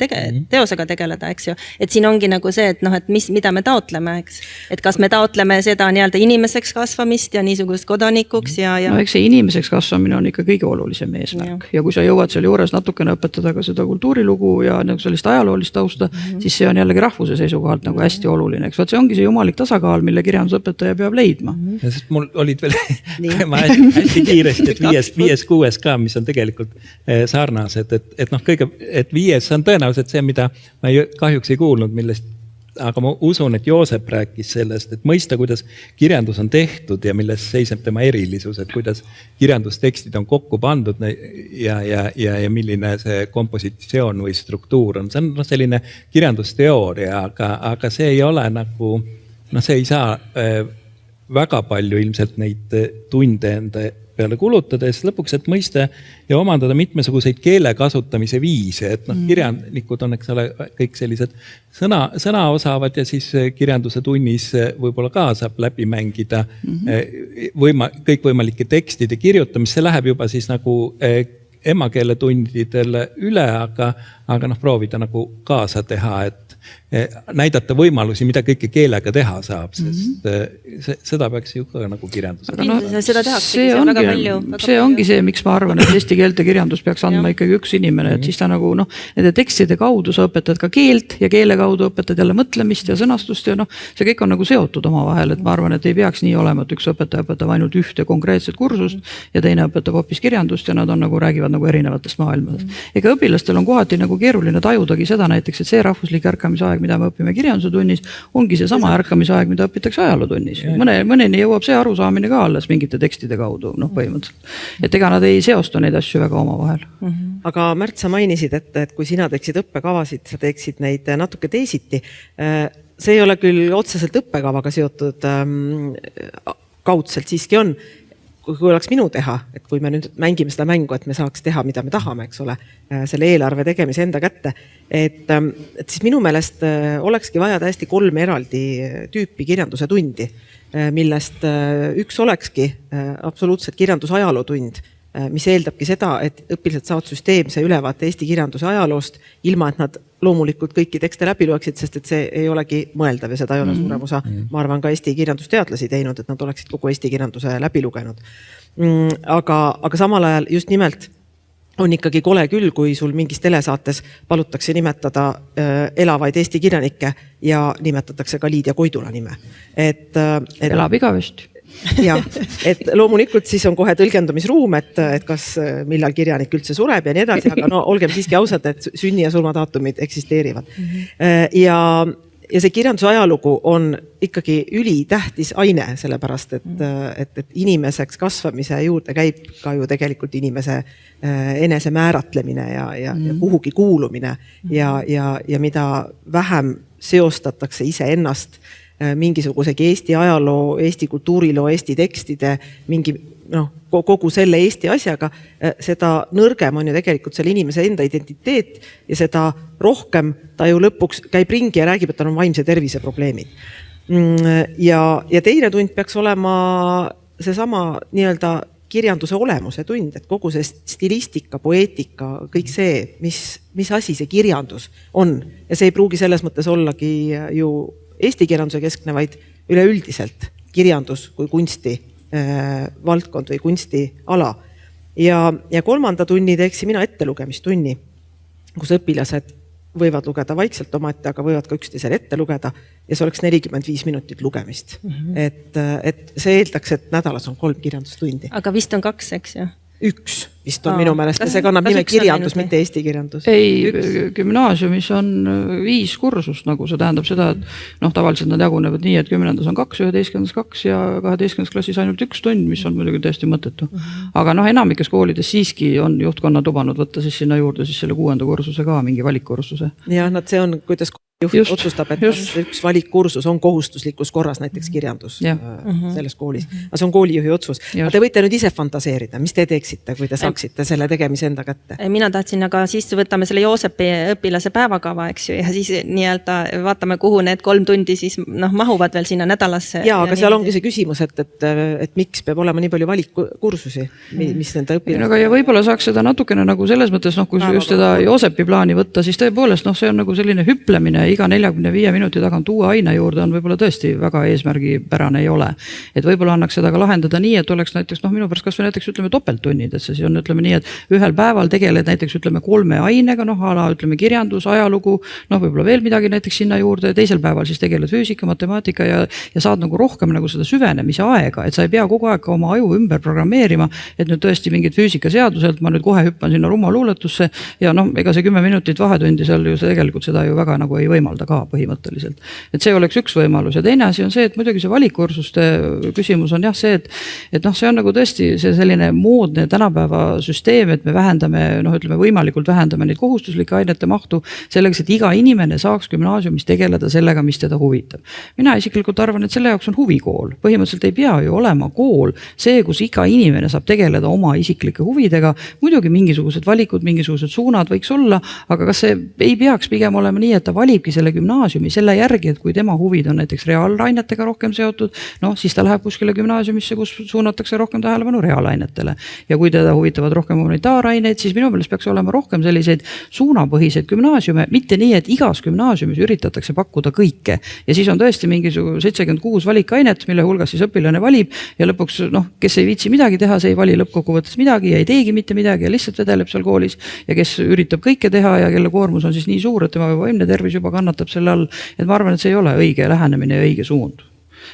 Speaker 3: teosega tegeleda, eks ju. Et siin ongi nagu see, et mida me taotleme, eks. Et kas me taotleme seda nii-öelda inimeseks kasvamist ja niisugust kodanikuks ja...
Speaker 4: No eks see inimeseks kasvamine on ikka kõige olulisem eesmärk. Ja kui sa jõuad seal juures natukene õpetada ka seda kultuurilugu ja nagu sellist ajaloolist tausta, siis see on jällegi rahvuse seisukohalt nagu hästi oluline, eks. See ongi see jumalik tasakaal, mille kirjandusõpetaja peab leidma.
Speaker 2: Ja sest mul olid veel hästi kiiresti, et 5-6 ka, mis on tegelikult sarnased, et 5 on tõenäoliselt see, mida ma kahjuks ei kuulnud, millest, aga ma usun, et Joosep rääkis sellest, et mõista, kuidas kirjandus on tehtud ja milles seisneb tema erilisus, et kuidas kirjandustekstid on kokku pandud ja milline see kompositsioon või struktuur on. See on selline kirjandusteooria, aga see ei ole nagu, see ei saa väga palju ilmselt neid tunde enda peale kulutades lõpuks, et mõista ja omandada mitmesuguseid keele kasutamise viise, et kirjanikud on, eks ole, kõik sellised sõna osavad ja siis kirjanduse tunnis võib-olla ka saab läbi mängida kõikvõimalike tekstide kirjutamist, see läheb juba siis nagu emakeeletundidele üle, aga proovida nagu kaasa teha, et näidata võimalusi, mida kõike keelega teha saab, sest seda peaks ju ka nagu kirjandusega.
Speaker 3: Seda tehakse,
Speaker 4: see ongi see, miks ma arvan, et eesti keelte kirjandus peaks andma ikkagi üks inimene, et siis ta nagu nende tekstide kaudu sa õpetad ka keelt ja keele kaudu õpetad jälle mõtlemist ja sõnastust ja see kõik on nagu seotud omavahel, et ma arvan, et ei peaks nii olema, et üks õpetaja õpetab ainult ühte konkreetset kursust ja teine õpetab hoopis kirjandust ja nad on nagu räägivad nagu erinevatest maailmadest. Ega õpilastel on kohati nagu keeruline tajudagi seda näiteks, et see rahvuslik ärkamisaeg, mida me õpime kirjanduse tunnis, ongi see sama ärkamisaeg, mida õpitakse ajalootunnis. Mõneni jõuab see arusaamine ka alles mingite tekstide kaudu, põhimõtteliselt. Et ega nad ei seosta neid asju väga omavahel.
Speaker 1: Aga Märt, sa mainisid, et kui sina teeksid õppekavasid, sa teeksid neid natuke teisiti. See ei ole küll otseselt õppekavaga seotud, kaudselt siiski on. Kui oleks minu teha, et kui me nüüd mängime seda mängu, et me saaks teha, mida me tahame, eks ole, selle eelarve tegemise enda kätte, et siis minu meelest olekski vaja täiesti 3 eraldi tüüpi kirjanduse tundi, millest üks olekski absoluutselt kirjandusajaloo-tund, mis eeldabki seda, et õpilased saavad süsteemse ülevaate Eesti kirjanduse ajaloost, ilma et nad loomulikult kõiki tekste läbi loeksid, sest et see ei olegi mõeldav ja seda ei ole suurem osa, ma arvan, ka Eesti kirjandusteadlasi teinud, et nad oleksid kogu Eesti kirjanduse läbi lugenud. Aga samal ajal just nimelt on ikkagi kole küll, kui sul mingis telesaates palutakse nimetada elavaid Eesti kirjanikke ja nimetatakse ka Liidia Koidula nime.
Speaker 4: Elab igavesti.
Speaker 1: Ja, et loomulikult siis on kohe tõlgendamisruum, et kas millal kirjanik üldse sureb ja nii edasi, aga olgem siiski ausad, et sünni- ja surmadaatumid eksisteerivad. Ja see kirjanduse ajalugu on ikkagi ülitähtis aine, sellepärast, et inimeseks kasvamise juurde käib ka ju tegelikult inimese enese määratlemine ja kuhugi kuulumine ja mida vähem seostatakse ise ennast mingisugusegi Eesti ajaloo, Eesti kultuuriloo, Eesti tekstide, kogu selle Eesti asjaga, seda nõrgem on ju tegelikult selle inimese enda identiteet ja seda rohkem ta ju lõpuks käib ringi ja räägib, et tal on vaimse tervise probleemid. Ja teine tund peaks olema seesama nii-öelda kirjanduse olemuse tund, et kogu see stilistika, poeetika, kõik see, mis asi see kirjandus on. Ja see ei pruugi selles mõttes ollagi ju Eesti kirjanduse keskne, vaid üleüldiselt kirjandus kui kunsti valdkond või kunstiala. Ja 3. tunni teeksin mina ettelugemistunni, kus õpilased võivad lugeda vaikselt omaette, aga võivad ka üksteisele ette lugeda ja see oleks 45 minutit lugemist. Et see eeldaks, et nädalas on 3 kirjandustundi.
Speaker 3: Aga vist on 2, eks ju?
Speaker 1: Üks vist on minu meelest, see kannab nime kirjandus, mitte Eesti kirjandus.
Speaker 4: Ei, gümnaasiumis on 5 kursust, nagu see tähendab seda, et tavaliselt nad jagunevad nii, et 10. on 2, 11. 2 ja 12. klassis ainult 1 tund, mis on muidugi tõesti mõttetu. Aga enamikes koolides siiski on juhtkonna lubanud võtta siis sinna juurde siis selle 6. kursuse ka, mingi valikkursuse.
Speaker 1: Ja see on, kuidas juht otsustab, et kas üks valikkursus on kohustuslikus korras, näiteks kirjandus selles koolis. Aga see on koolijuhi otsus. Te võite nüüd ise fantaseerida, mis te teeksite, kui te saaksite selle tegemise enda kätte?
Speaker 3: Mina tahtsin, aga siis võtame selle Joosepi õpilase päevakava, eks ju, ja siis nii-öelda vaatame, kuhu need 3 tundi siis mahuvad veel sinna nädalasse.
Speaker 1: Jaa, aga seal ongi see küsimus, et miks peab olema nii palju valikkursusi, mis nende õpilaste...
Speaker 4: Ja võib-olla saaks seda natukene nagu selles mõttes, kui just seda Joosepi plaani võtta, siis tõepoolest, see on nagu selline hüplemine iga 45 minuti tagant uue aine juurde on võib-olla tõesti väga eesmärgipärane ei ole. Et võib-olla annaks seda ka lahendada nii, et oleks näiteks, minu pärast kas või näiteks ütleme topelttunnid, et see on ütleme nii, et ühel päeval tegeled näiteks ütleme 3 ainega, ütleme kirjandus, ajalugu, võib-olla veel midagi näiteks sinna juurde, teisel päeval siis tegeled füüsika, matemaatika ja saad nagu rohkem nagu seda süvenemise aega, et sa ei pea kogu aeg oma aju ümber programmeerima, et nüüd tõesti mingid füüsikaseaduselt, ma nüüd kohe hüppan sinna rummaluuletusse ja ega see 10 minutit vahetundi seal ju tegelikult seda ju väga nagu ei võimalda ka põhimõtteliselt. Et see oleks üks võimalus ja teine asi on see, et muidugi see valikkursuste küsimus on jah see, et see on nagu tõesti see selline moodne tänapäeva süsteem, et me vähendame, ütleme võimalikult vähendame neid kohustuslike ainete mahtu selleks, et iga inimene saaks gümnaasiumis tegeleda sellega, mis teda huvitab. Mina isiklikult arvan, et selle jaoks on huvikool. Põhimõtteliselt ei pea ju olema kool see, kus iga inimene saab tegeleda oma isiklike huvidega. Muidugi mingisugused valikud, mingisugused suunad võiks olla, aga kas see ei peaks pigem olema nii, et ta valibki selle gümnaasiumi selle järgi, et kui tema huvid on näiteks reaalainetega rohkem seotud, siis ta läheb kuskile gümnaasiumisse, kus suunatakse rohkem tähelepanu reaalainetele. Ja kui teda huvitavad rohkem humanitaaraineid, siis minu meelest peaks olema rohkem selliseid suunapõhiseid gümnaasiume, mitte nii, et igas gümnaasiumis üritatakse pakkuda kõike. Ja siis on tõesti mingisugune 76 valikainet, mille hulgas siis õpilane valib ja lõpuks, kes ei viitsi midagi teha, see ei vali lõppkokkuvõttes midagi ja ei teegi mitte midagi ja lihtsalt vedeleb seal koolis ja kes üritab kõike teha ja kelle koormus on siis nii suur, et tema vaimne tervis juba kannatab selle all, et ma arvan, et see ei ole õige lähenemine ja õige suund.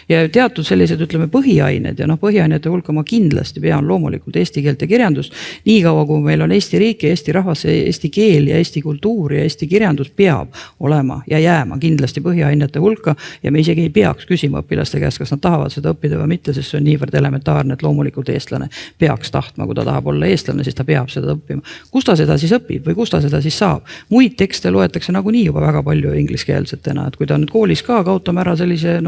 Speaker 4: Ja teatud sellised, ütleme, põhiained ja põhiainete hulka ma kindlasti pean loomulikult eesti keelt ja kirjandust. Nii kaua, kui meil on Eesti riik ja Eesti rahvas, eesti keel ja eesti kultuur ja eesti kirjandus peab olema ja jääma kindlasti põhiainete hulka ja me isegi ei peaks küsima õpilaste käest, kas nad tahavad seda õppida või mitte, sest see on niivõrd elementaarne, et loomulikult eestlane peaks tahtma, kui ta tahab olla eestlane, siis ta peab seda õppima. Kus ta seda siis õpib või kus ta seda siis saab? Muid tekste loetakse nagunii juba väga palju ingliskeelsetena, et kui ta nüüd koolis ka kaotame ära sellise,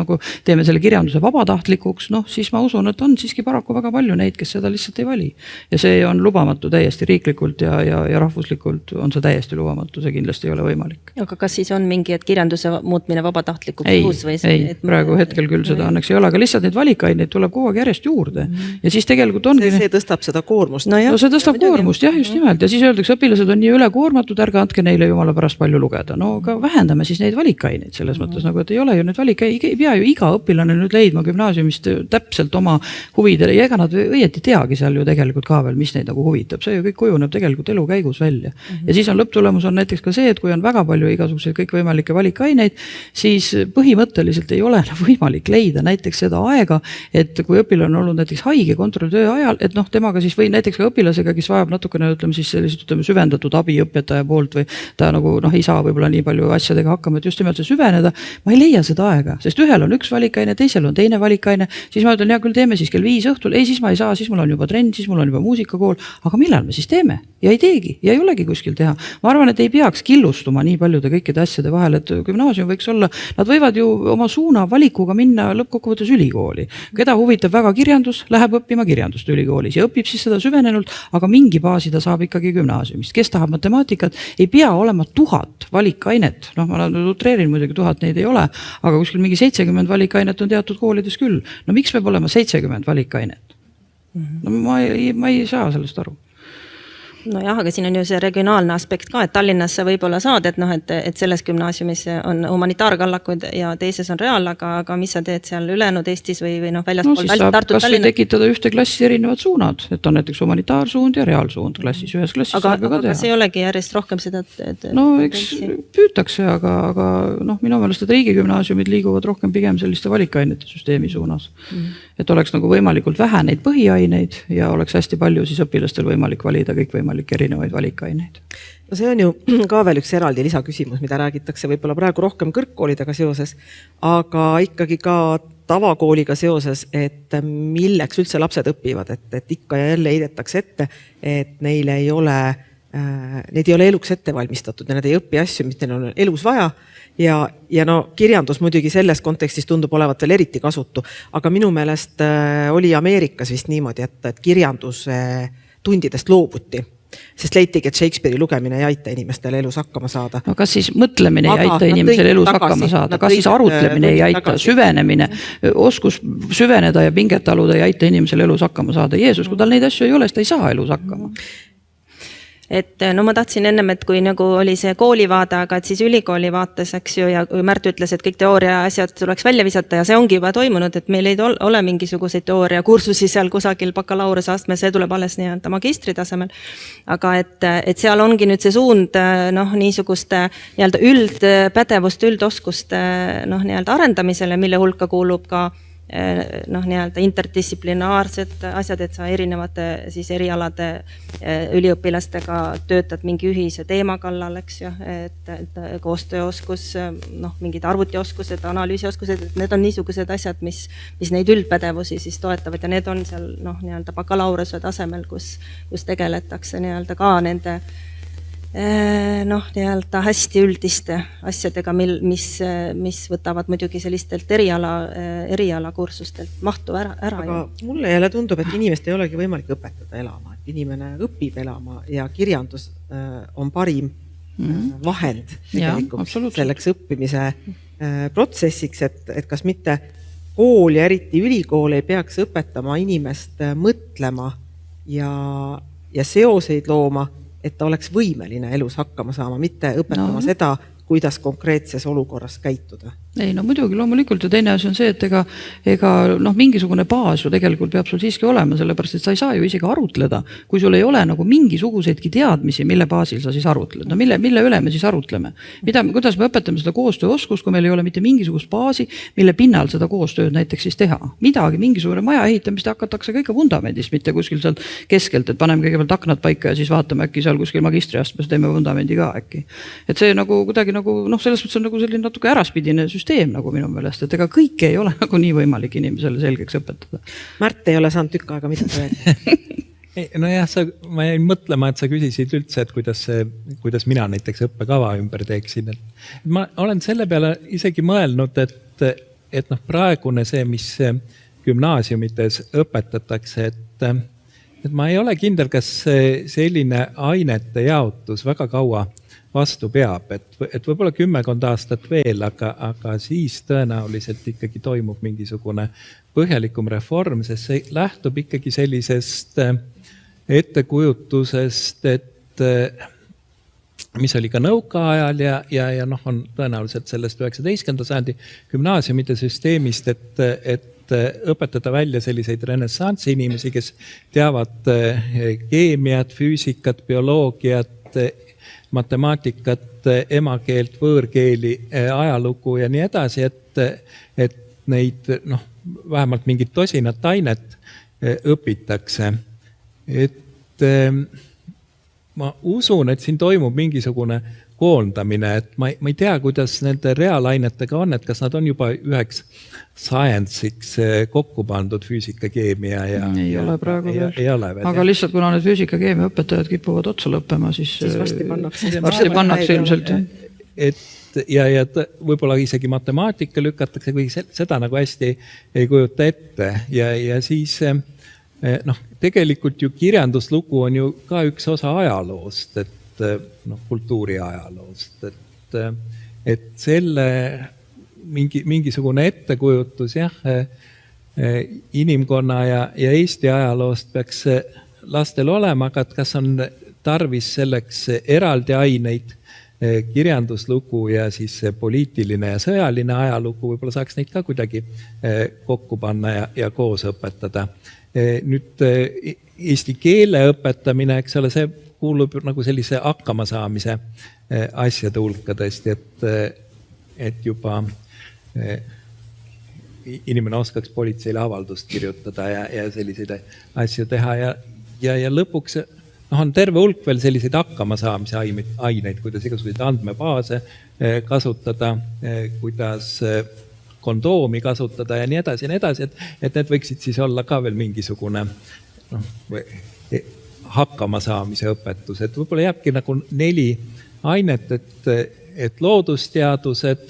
Speaker 4: teeme selle kirjanduse vabatahtlikuks, siis ma usun, et on siiski paraku väga palju neid, kes seda lihtsalt ei vali. Ja see on lubamatu täiesti riiklikult ja rahvuslikult on see täiesti lubamatu, see kindlasti ei ole võimalik.
Speaker 3: Aga kas siis on mingi, et kirjanduse muutmine vabatahtlikuks uus või see?
Speaker 4: Ei, praegu hetkel küll seda õnneks ei ole, aga lihtsalt neid valikaineid tuleb kogu aeg järjest juurde. Ja siis tegelikult ongi...
Speaker 1: See tõstab seda koormust.
Speaker 4: No see tõstab koormust, jah, just nimelt. Ja siis öeldakse, õpilased on nii ülekoormatud, ärge andke neile jumala pärast palju lugeda. Aga vähendame siis neid valikaineid selles mõttes, et ei ole ju need valikaid, ei pea ju iga õpilane nüüd leidma gümnaasiumist täpselt oma huvidele ja ega nad õieti teagi seal ju tegelikult ka veel, mis neid nagu huvitab. See ju kõik kujuneb tegelikult elu käigus välja. Ja siis on lõpptulemus on näiteks ka see, et kui on väga palju igasuguseid kõikvõimalikke valikaineid, siis põhimõtteliselt ei ole võimalik leida näiteks seda aega, et kui õpilane on olnud näiteks haige kontrolltöö ajal, et temaga siis või näiteks ka õpilasega, kes vajab natukene süvendatud abi õpetaja poolt või ta nagu ei saa võib-olla nii palju asjadega hakkama, et just nimelt see süveneda, ma ei leia seda aega, sest ühel on üks valikaine, teisel on teine valikaine, siis ma ütlen, küll teeme siis kell 5 õhtul, ei, siis ma ei saa, siis mul on juba trenn, siis mul on juba muusikakool, aga millal me siis teeme? Ja ei teegi, ja ei olegi kuskil teha. Ma arvan, et ei peaks killustuma nii paljude kõikide asjade vahel, et gümnaasium võiks olla, nad võivad ju oma suuna valikuga minna lõppkokkuvõttes ülikooli. Keda huvitab väga kirjandus, läheb õppima kirjandust ülikoolis ja õpib siis seda süvenenult, aga mingi baasi ta saab ikkagi gümnaasiumist. Kes tahab matemaatikat, ei pea olema 1000 valikainet. Ma utreerin muidugi 1000 neid ei ole, aga kuskil mingi 70 valikainet on teatud koolides küll. No miks peab olema 70 valikainet? No ma ei saa sellest aru.
Speaker 3: Nojah, aga siin on ju see regionaalne aspekt ka, et Tallinnas sa võib-olla saad, et selles gümnaasiumis on humanitaarkallakud ja teises on reaal, aga mis sa teed seal ülejäänud Eestis või väljaspool Tartu
Speaker 4: Tallinna? Kas või tekitada ühte klassi erinevad suunad, et on näiteks humanitaarsuund ja reaalsuund klassis, ühes klassis saab ju ka teha.
Speaker 3: Aga see olegi järjest rohkem seda...
Speaker 4: No eks püütakse, aga minu meelest, et riigigümnaasiumid liiguvad rohkem pigem selliste valikainete süsteemi suunas. Et oleks nagu võimalikult vähe neid põhiaineid ja oleks hästi palju siis õpilastel võimalik valida kõik võimalik erinevaid valikaineid.
Speaker 1: No see on ju ka veel üks eraldi lisaküsimus, mida räägitakse võib-olla praegu rohkem kõrgkoolidega seoses, aga ikkagi ka tavakooliga seoses, et milleks üldse lapsed õpivad, et ikka ja jälle heidetakse ette, et neid ei ole eluks ette valmistatud ja nad ei õpi asju, mis neil on elus vaja ja no kirjandus muidugi selles kontekstis tundub olevat veel eriti kasutu, aga minu meelest oli Ameerikas vist niimoodi, et kirjanduse tundidest loobuti, sest leitigi, et Shakespeare'i lugemine ei aita inimestel elus hakkama saada.
Speaker 4: No kas siis mõtlemine ei aita inimesel elus hakkama saada, kas siis arutlemine ei aita, süvenemine, oskus süveneda ja pinget taluda ei aita inimesel elus hakkama saada. Jeesus, kui tal neid asju ei ole, siis ta ei saa elus hakkama.
Speaker 3: Et no ma tahtsin ennem, et kui nagu oli see koolivaade, aga et siis ülikooli vaates, eks ju, ja kui Märt ütles, et kõik teooria asjad tuleks välja visata ja see ongi juba toimunud, et meil ei ole mingisuguseid teooria kursusi seal kusagil bakalaureuse astme, see tuleb alles nii-öelda magistri tasemel. Aga et seal ongi nüüd see suund niisuguste nii-öelda üldpädevust, üldoskuste nii-öelda arendamisele, mille hulka kuulub ka nii-öelda interdistsiplinaarsed asjad, et sa erinevate siis erialade üliõpilastega töötad mingi ühise teema kallal, eks ju, et koostööoskus, mingid arvutioskused, analüüsioskused, et need on niisugused asjad, mis neid üldpädevusi siis toetavad ja need on seal nii-öelda bakalaureuse tasemel, kus tegeletakse nii-öelda ka nende nii-öelda hästi üldiste asjadega, mis võtavad muidugi sellistelt erialakursustelt mahtu ära.
Speaker 1: Aga mulle jälle tundub, et inimest ei olegi võimalik õpetada elama, et inimene õpib elama ja kirjandus on parim vahend selleks õppimise protsessiks, et kas mitte kool ja eriti ülikool ei peaks õpetama inimest mõtlema ja seoseid looma, et ta oleks võimeline elus hakkama saama, mitte õpetama seda, kuidas konkreetses olukorras käituda.
Speaker 4: Ei, no muidugi loomulikult ja teine asi on see, et ega mingisugune baas ju tegelikult peab sul siiski olema, sellepärast, et sa ei saa ju isegi arutleda, kui sul ei ole nagu mingisuguseidki teadmisi, mille baasil sa siis arutled. No mille üle me siis arutleme? Kuidas me õpetame seda koostööoskust, kui meil ei ole mitte mingisugust baasi, mille pinnal seda koostööd näiteks siis teha? Mingisugune maja ehitamist hakatakse ka ikka vundamendist, mitte kuskil sealt keskelt, et paneme kõigepealt aknad paika ja siis vaatame äkki seal kuskil magistriastmes teeme vundamendi ka äkki. Et see nagu kuidagi selles mõttes on nagu selline natuke äraspidine süsteem nagu minu meelest, et ega kõike ei ole nagu nii võimalik inimesele selgeks õpetada.
Speaker 1: Märt ei ole saanud tükk aega midagi öelda.
Speaker 2: Nojah, ma jäin mõtlema, et sa küsisid üldse, et kuidas mina näiteks õppekava ümber teeksin. Ma olen selle peale isegi mõelnud, et praegune see, mis gümnaasiumites õpetatakse, et ma ei ole kindel, kas selline ainete jaotus väga kaua vastu peab, et võib-olla 10 aastat veel, aga siis tõenäoliselt ikkagi toimub mingisugune põhjalikum reform, sest see lähtub ikkagi sellisest ettekujutusest, et mis oli ka nõukaajal ja on tõenäoliselt sellest 19. sajandi gümnaasiumide süsteemist, et õpetada välja selliseid renessansi inimesi, kes teavad keemiat, füüsikat, bioloogiat, matemaatikat, emakeelt, võõrkeeli, ajalugu ja nii edasi, et neid vähemalt mingit tosinat ainet õpitakse. Et ma usun, et siin toimub mingisugune koondamine, et ma ei tea, kuidas nende reaalainetega on, et kas nad on juba üheks science'iks kokku pandud füüsika, keemia ja
Speaker 4: ei ole praegu veel.
Speaker 2: Ei ole veel.
Speaker 4: Aga lihtsalt kuna need füüsika, keemia õpetajad kipuvad otsa lõppema, siis varsti pannakse ilmselt.
Speaker 2: Ja võib-olla isegi matemaatika lükatakse, kui seda nagu hästi ei kujuta ette ja siis tegelikult ju kirjanduslugu on ju ka üks osa ajaloost, kultuuri ajaloost, et selle mingisugune ettekujutus inimkonna ja Eesti ajaloost peaks lastel olema, aga kas on tarvis selleks eraldi aineid, kirjanduslugu ja siis poliitiline ja sõjaline ajalugu, võib-olla saaks neid ka kuidagi kokku panna ja koos õpetada. Nüüd eesti keele õpetamine, eks ole, see kuulub nagu sellise hakkamasaamise asjade hulkadest, et juba inimene oskaks politseile avaldust kirjutada ja selliseid asju teha ja lõpuks on terve hulk veel selliseid hakkamasaamise aineid, kuidas igasuguseid andmebaase kasutada, kuidas kondoomi kasutada ja nii edasi, et need võiksid siis olla ka veel mingisugune hakkamasaamise õpetus, et võib-olla jääbki nagu 4 ainet, et loodusteadused,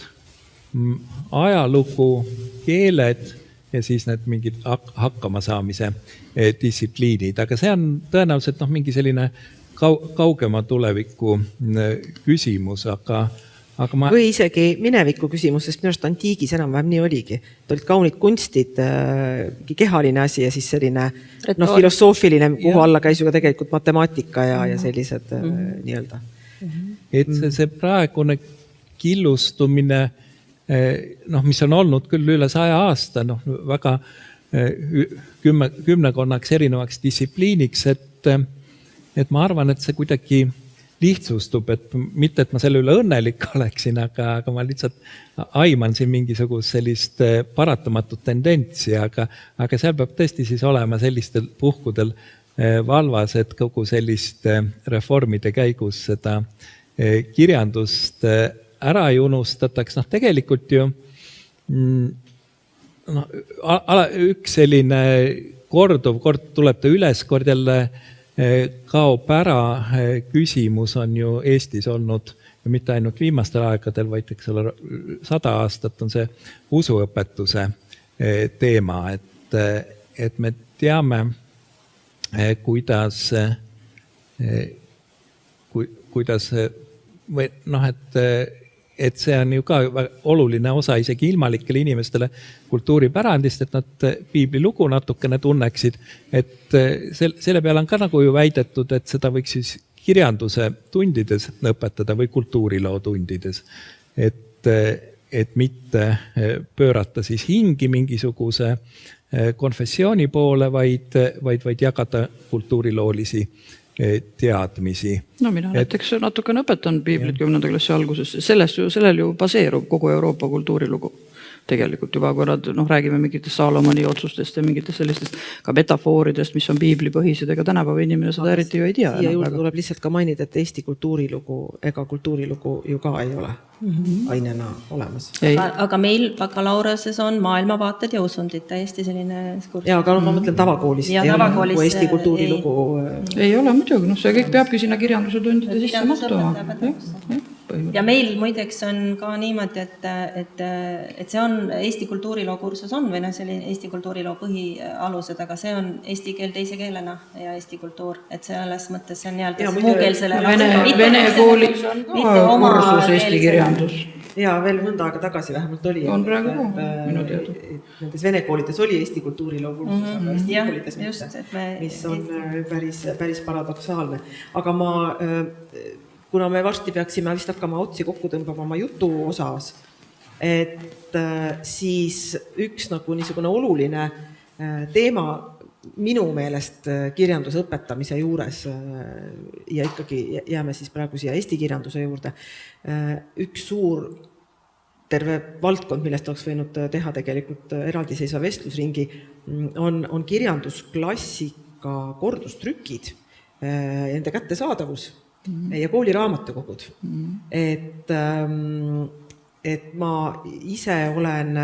Speaker 2: ajalugu, keeled ja siis need mingid hakkamasaamise distsipliinid, aga see on tõenäoliselt mingi selline kaugema tuleviku küsimus, aga ma...
Speaker 1: Või isegi mineviku küsimus, sest minu arust antiigis enam-vähem nii oligi. Et olid kaunid kunstid, kehaline asi ja siis selline filosoofiline, kuhu alla käis ju ka tegelikult matemaatika ja sellised nii-öelda.
Speaker 2: Et see praegune killustumine, mis on olnud küll üle 100 aasta, väga kümnekonnaks erinevaks distsipliiniks, et ma arvan, et see kuidagi lihtsustub, et mitte, et ma selle üle õnnelik oleksin, aga ma lihtsalt aiman siin mingisugust sellist paratamatut tendentsi, aga seal peab tõesti siis olema sellistel puhkudel valvas, et kogu selliste reformide käigus seda kirjandust ära ei unustataks. Tegelikult ju üks selline kord tuleb ta üles, kord jälle kaob ära küsimus on ju Eestis olnud ja mitte ainult viimastel aegadel, vaid 100 aastat on see usuõpetuse teema, et me teame, kuidas või et see on ju ka oluline osa isegi ilmalikele inimestele kultuuripärandist, et nad piiblilugu natukene tunneksid, et selle peale on ka nagu ju väidetud, et seda võiks siis kirjanduse tundides õpetada või kultuuriloo tundides, et mitte pöörata siis hingi mingisuguse konfessiooni poole, vaid jagada kultuuriloolisi teadmisi.
Speaker 4: No mina näiteks natukene õpetan piiblit 10. klassi alguses. Sellel ju baseerub kogu Euroopa kultuurilugu. Tegelikult juba, kui räägime mingitest Saalomoni otsustest ja mingitest sellistest ka metafooridest, mis on piiblipõhised, ega tänapäeva inimene seda eriti ju ei tea.
Speaker 1: Siia juurde tuleb lihtsalt ka mainida, et Eesti kultuurilugu ega kultuurilugu ju ka ei ole ainena olemas.
Speaker 3: Aga meil bakalaureases on maailmavaated ja usundid, täiesti selline kurs.
Speaker 1: Ja, aga ma mõtlen tavakoolis.
Speaker 3: Ja tavakoolis
Speaker 1: kui Eesti kultuurilugu.
Speaker 4: Ei ole muidugi, see kõik peabki sinna kirjanduse tundide sisse mahtuma.
Speaker 3: Ja meil muideks on ka niimoodi, et see on Eesti kultuuriloo kursus on või selline Eesti kultuuriloo põhialused, aga see on eesti keel teise keelena ja Eesti kultuur, et selles mõttes see on nii-öelda muukeelsele
Speaker 4: Vene koolis on ka kursus eesti kirjandus.
Speaker 1: Ja veel mõnda aega tagasi vähemalt oli.
Speaker 4: On praegu minu teada.
Speaker 1: Nendes vene koolides oli Eesti kultuuriloo kursus, aga Eesti koolides mitte, mis on päris paradoksaalne. Aga kuna me varsti peaksime vist hakkama otsi kokku tõmbama oma jutu osas, et siis üks nagu niisugune oluline teema minu meelest kirjanduse õpetamise juures ja ikkagi jääme siis praegu siia Eesti kirjanduse juurde, üks suur terve valdkond, millest oleks võinud teha tegelikult eraldiseisva vestlusringi, on kirjandusklassika kordustrükid, enda kättesaadavus ja kooliraamatukogud. Et ma ise olen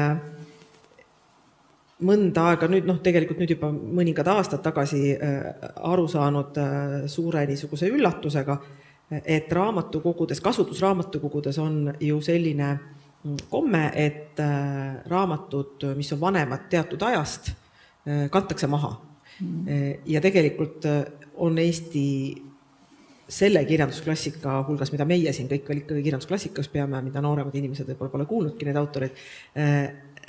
Speaker 1: mõnda aega, tegelikult nüüd juba mõningad aastad tagasi aru saanud suure niisuguse üllatusega, et raamatukogudes, kasutusraamatukogudes on ju selline komme, et raamatud, mis on vanemad teatud ajast, kantakse maha. Ja tegelikult on Eesti selle kirjandusklassika hulgas, mida meie siin kõik veel ikkagi kirjandusklassikas peame, mida nooremad inimesed võib-olla pole kuulnudki neid autoreid,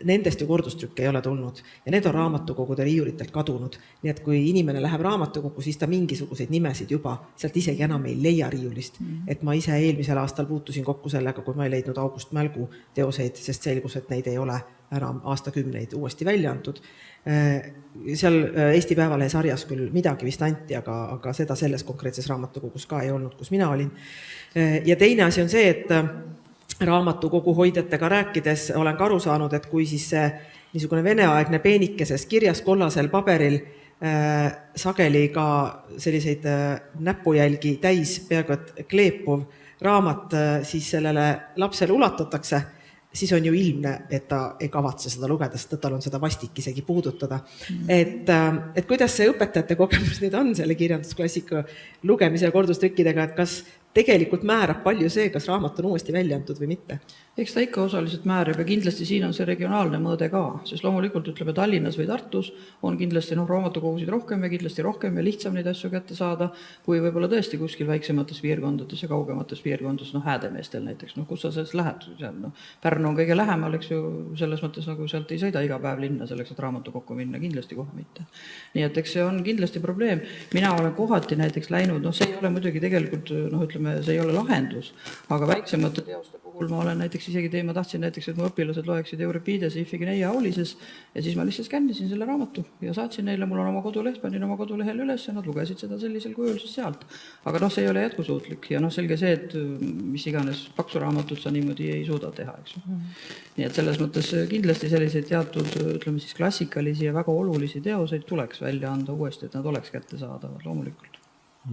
Speaker 1: nendest ju kordustrükke ei ole tulnud ja need on raamatukogude riiulitelt kadunud. Nii et kui inimene läheb raamatukogu, siis ta mingisuguseid nimesid juba sealt isegi enam ei leia riiulist. Et ma ise eelmisel aastal puutusin kokku sellega, kui ma ei leidnud August Mälgu teoseid, sest selgus, et neid ei ole enam aastakümneid uuesti välja antud. Seal Eesti Päevalehe sarjas küll midagi vist anti, aga seda selles konkreetses raamatukogus ka ei olnud, kus mina olin. Ja teine asi on see, et raamatukogu hoidjatega rääkides olen ka aru saanud, et kui siis see niisugune veneaegne peenikeses kirjas kollasel paberil sageli ka selliseid näpujälgi täis peaaegu et kleepuv raamat siis sellele lapsele ulatatakse, siis on ju ilmne, et ta ei kavatse seda lugeda, sest tal on seda vastik isegi puudutada. Et kuidas see õpetajate kogemus nüüd on selle kirjandusklassika lugemise ja kordustrükkidega, et kas tegelikult määrab palju see, kas raamat on uuesti välja antud või mitte.
Speaker 4: Eks ta ikka osaliselt määrab ja kindlasti siin on see regionaalne mõõde ka, sest loomulikult ütleme Tallinnas või Tartus on kindlasti raamatukogusid rohkem ja kindlasti rohkem ja lihtsam neid asju kätte saada, kui võib-olla tõesti kuskil väiksemates piirkondades ja kaugemates piirkondades, Häädemeestel näiteks, kus sa sellest lähed, Pärnu on kõige lähemal, eks ju, selles mõttes nagu sealt ei sõida iga päev linna selleks, et raamatukokku minna, kindlasti kohe mitte. Nii et eks see on kindlasti probleem. Mina olen kohati näiteks läinud, see ei ole muidugi tegelikult, ütleme, see ei ole lahendus, aga väiksemate teoste puhul ma olen näiteks isegi ma tahtsin näiteks, et mu õpilased loeksid Euripidese Ifigenia Aulises ja siis ma lihtsalt skännisin selle raamatu ja saatsin neile, mul on oma koduleht, panin oma kodulehel üles ja nad lugesid seda sellisel kujul siis sealt. Aga see ei ole jätkusuutlik ja selge see, et mis iganes paksu raamatut sa niimoodi ei suuda teha, eks. Nii et selles mõttes kindlasti selliseid teatud, ütleme siis klassikalisi ja väga olulisi teoseid tuleks välja anda uuesti, et nad oleks kättesaadavad loomulikult.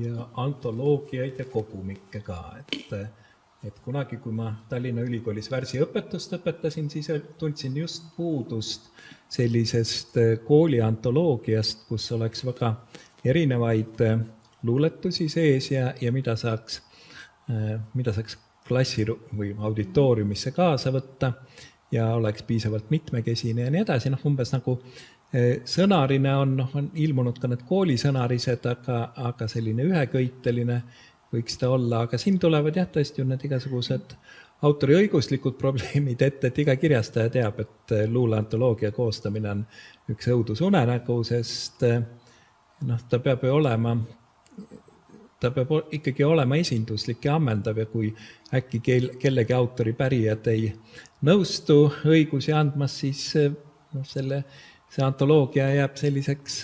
Speaker 2: Ja antoloogiaid ja kogumikke ka, et kunagi, kui ma Tallinna Ülikoolis värsiõpetust õpetasin, siis tundsin just puudust sellisest kooli antoloogiast, kus oleks väga erinevaid luuletusi sees ja mida saaks klassi või auditooriumisse kaasa võtta ja oleks piisavalt mitmekesine ja nii edasi. Umbes nagu sõnarine on ilmunud ka need koolisõnarised, aga selline üheköiteline võiks ta olla, aga siin tulevad tõesti ju need igasugused autoriõiguslikud probleemid ette, et iga kirjastaja teab, et luuleantoloogia koostamine on üks õudusunenägu, sest ta peab ikkagi olema esinduslik ja ammendav ja kui äkki kellegi autori pärijad ei nõustu õigusi andmas, siis see antoloogia jääb selliseks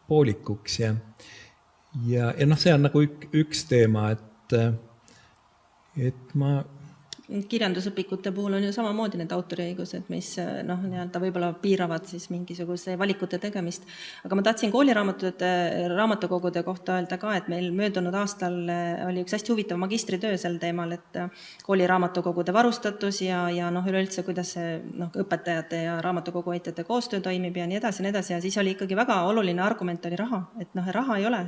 Speaker 2: poolikuks ja see on nagu üks teema, et ma
Speaker 3: kirjandusõpikute puhul on ju samamoodi need autoriõigused, mis võib-olla piiravad siis mingisuguse valikute tegemist. Aga ma tahtsin raamatukogude kohta öelda ka, et meil möödunud aastal oli üks hästi huvitav magistritöö sel teemal, et kooliraamatukogude varustatus ja üleüldse, kuidas see õpetajate ja raamatukoguhoidjate koostöö toimib ja nii edasi ja siis oli ikkagi väga oluline argument oli raha, et raha ei ole,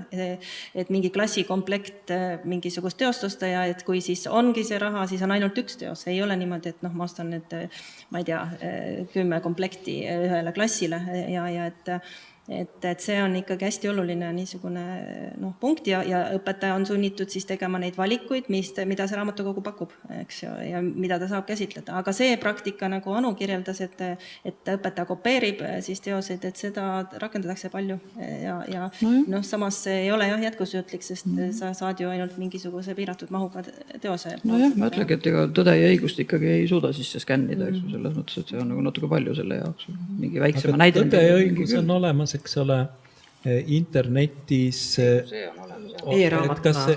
Speaker 3: et mingi klassikomplekt mingisugust teostusta ja et kui siis ongi see raha, siis on ainult üks teos. Ei ole niimoodi, et ma ostan need, ma ei tea, 10 komplekti ühele klassile ja et see on ikkagi hästi oluline niisugune punkt ja õpetaja on sunnitud siis tegema neid valikuid, mida see raamatukogu pakub, eks ju, ja mida ta saab käsitleda. Aga see praktika, nagu Anu kirjeldas, et õpetaja kopeerib siis teoseid, et seda rakendatakse palju ja samas see ei ole jätkusuutlik, sest sa saad ju ainult mingisuguse piiratud mahuga teose.
Speaker 4: Nojah, ma ütlengi, et Tõde ja õigust ikkagi ei suuda sisse skännida, eks ju, selles mõttes, et see on nagu natuke palju selle jaoks. Mingi väiksema näide.
Speaker 2: Tõde ja õigus on olemas, eks ole, internetis,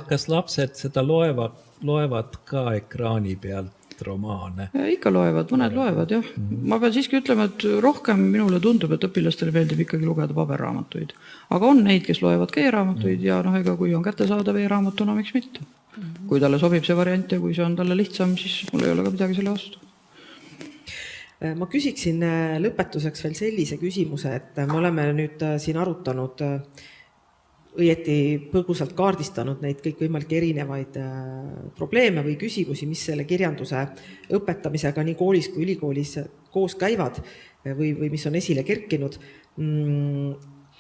Speaker 2: kas lapsed seda loevad ka ekraani pealt romaane?
Speaker 4: Ikka loevad, mõned loevad, jah. Ma pean siiski ütlema, et rohkem minule tundub, et õpilastele meeldib ikkagi lugeda paberraamatuid. Aga on neid, kes loevad ka e-raamatuid ja ega kui on kättesaadav e-raamatuna, miks mitte. Kui talle sobib see variant ja kui see on talle lihtsam, siis mul ei ole ka midagi selle vastu.
Speaker 1: Ma küsiksin lõpetuseks veel sellise küsimuse, et me oleme nüüd siin arutanud, õieti põgusalt kaardistanud neid kõikvõimalikke erinevaid probleeme või küsimusi, mis selle kirjanduse õpetamisega nii koolis kui ülikoolis koos käivad või mis on esile kerkinud.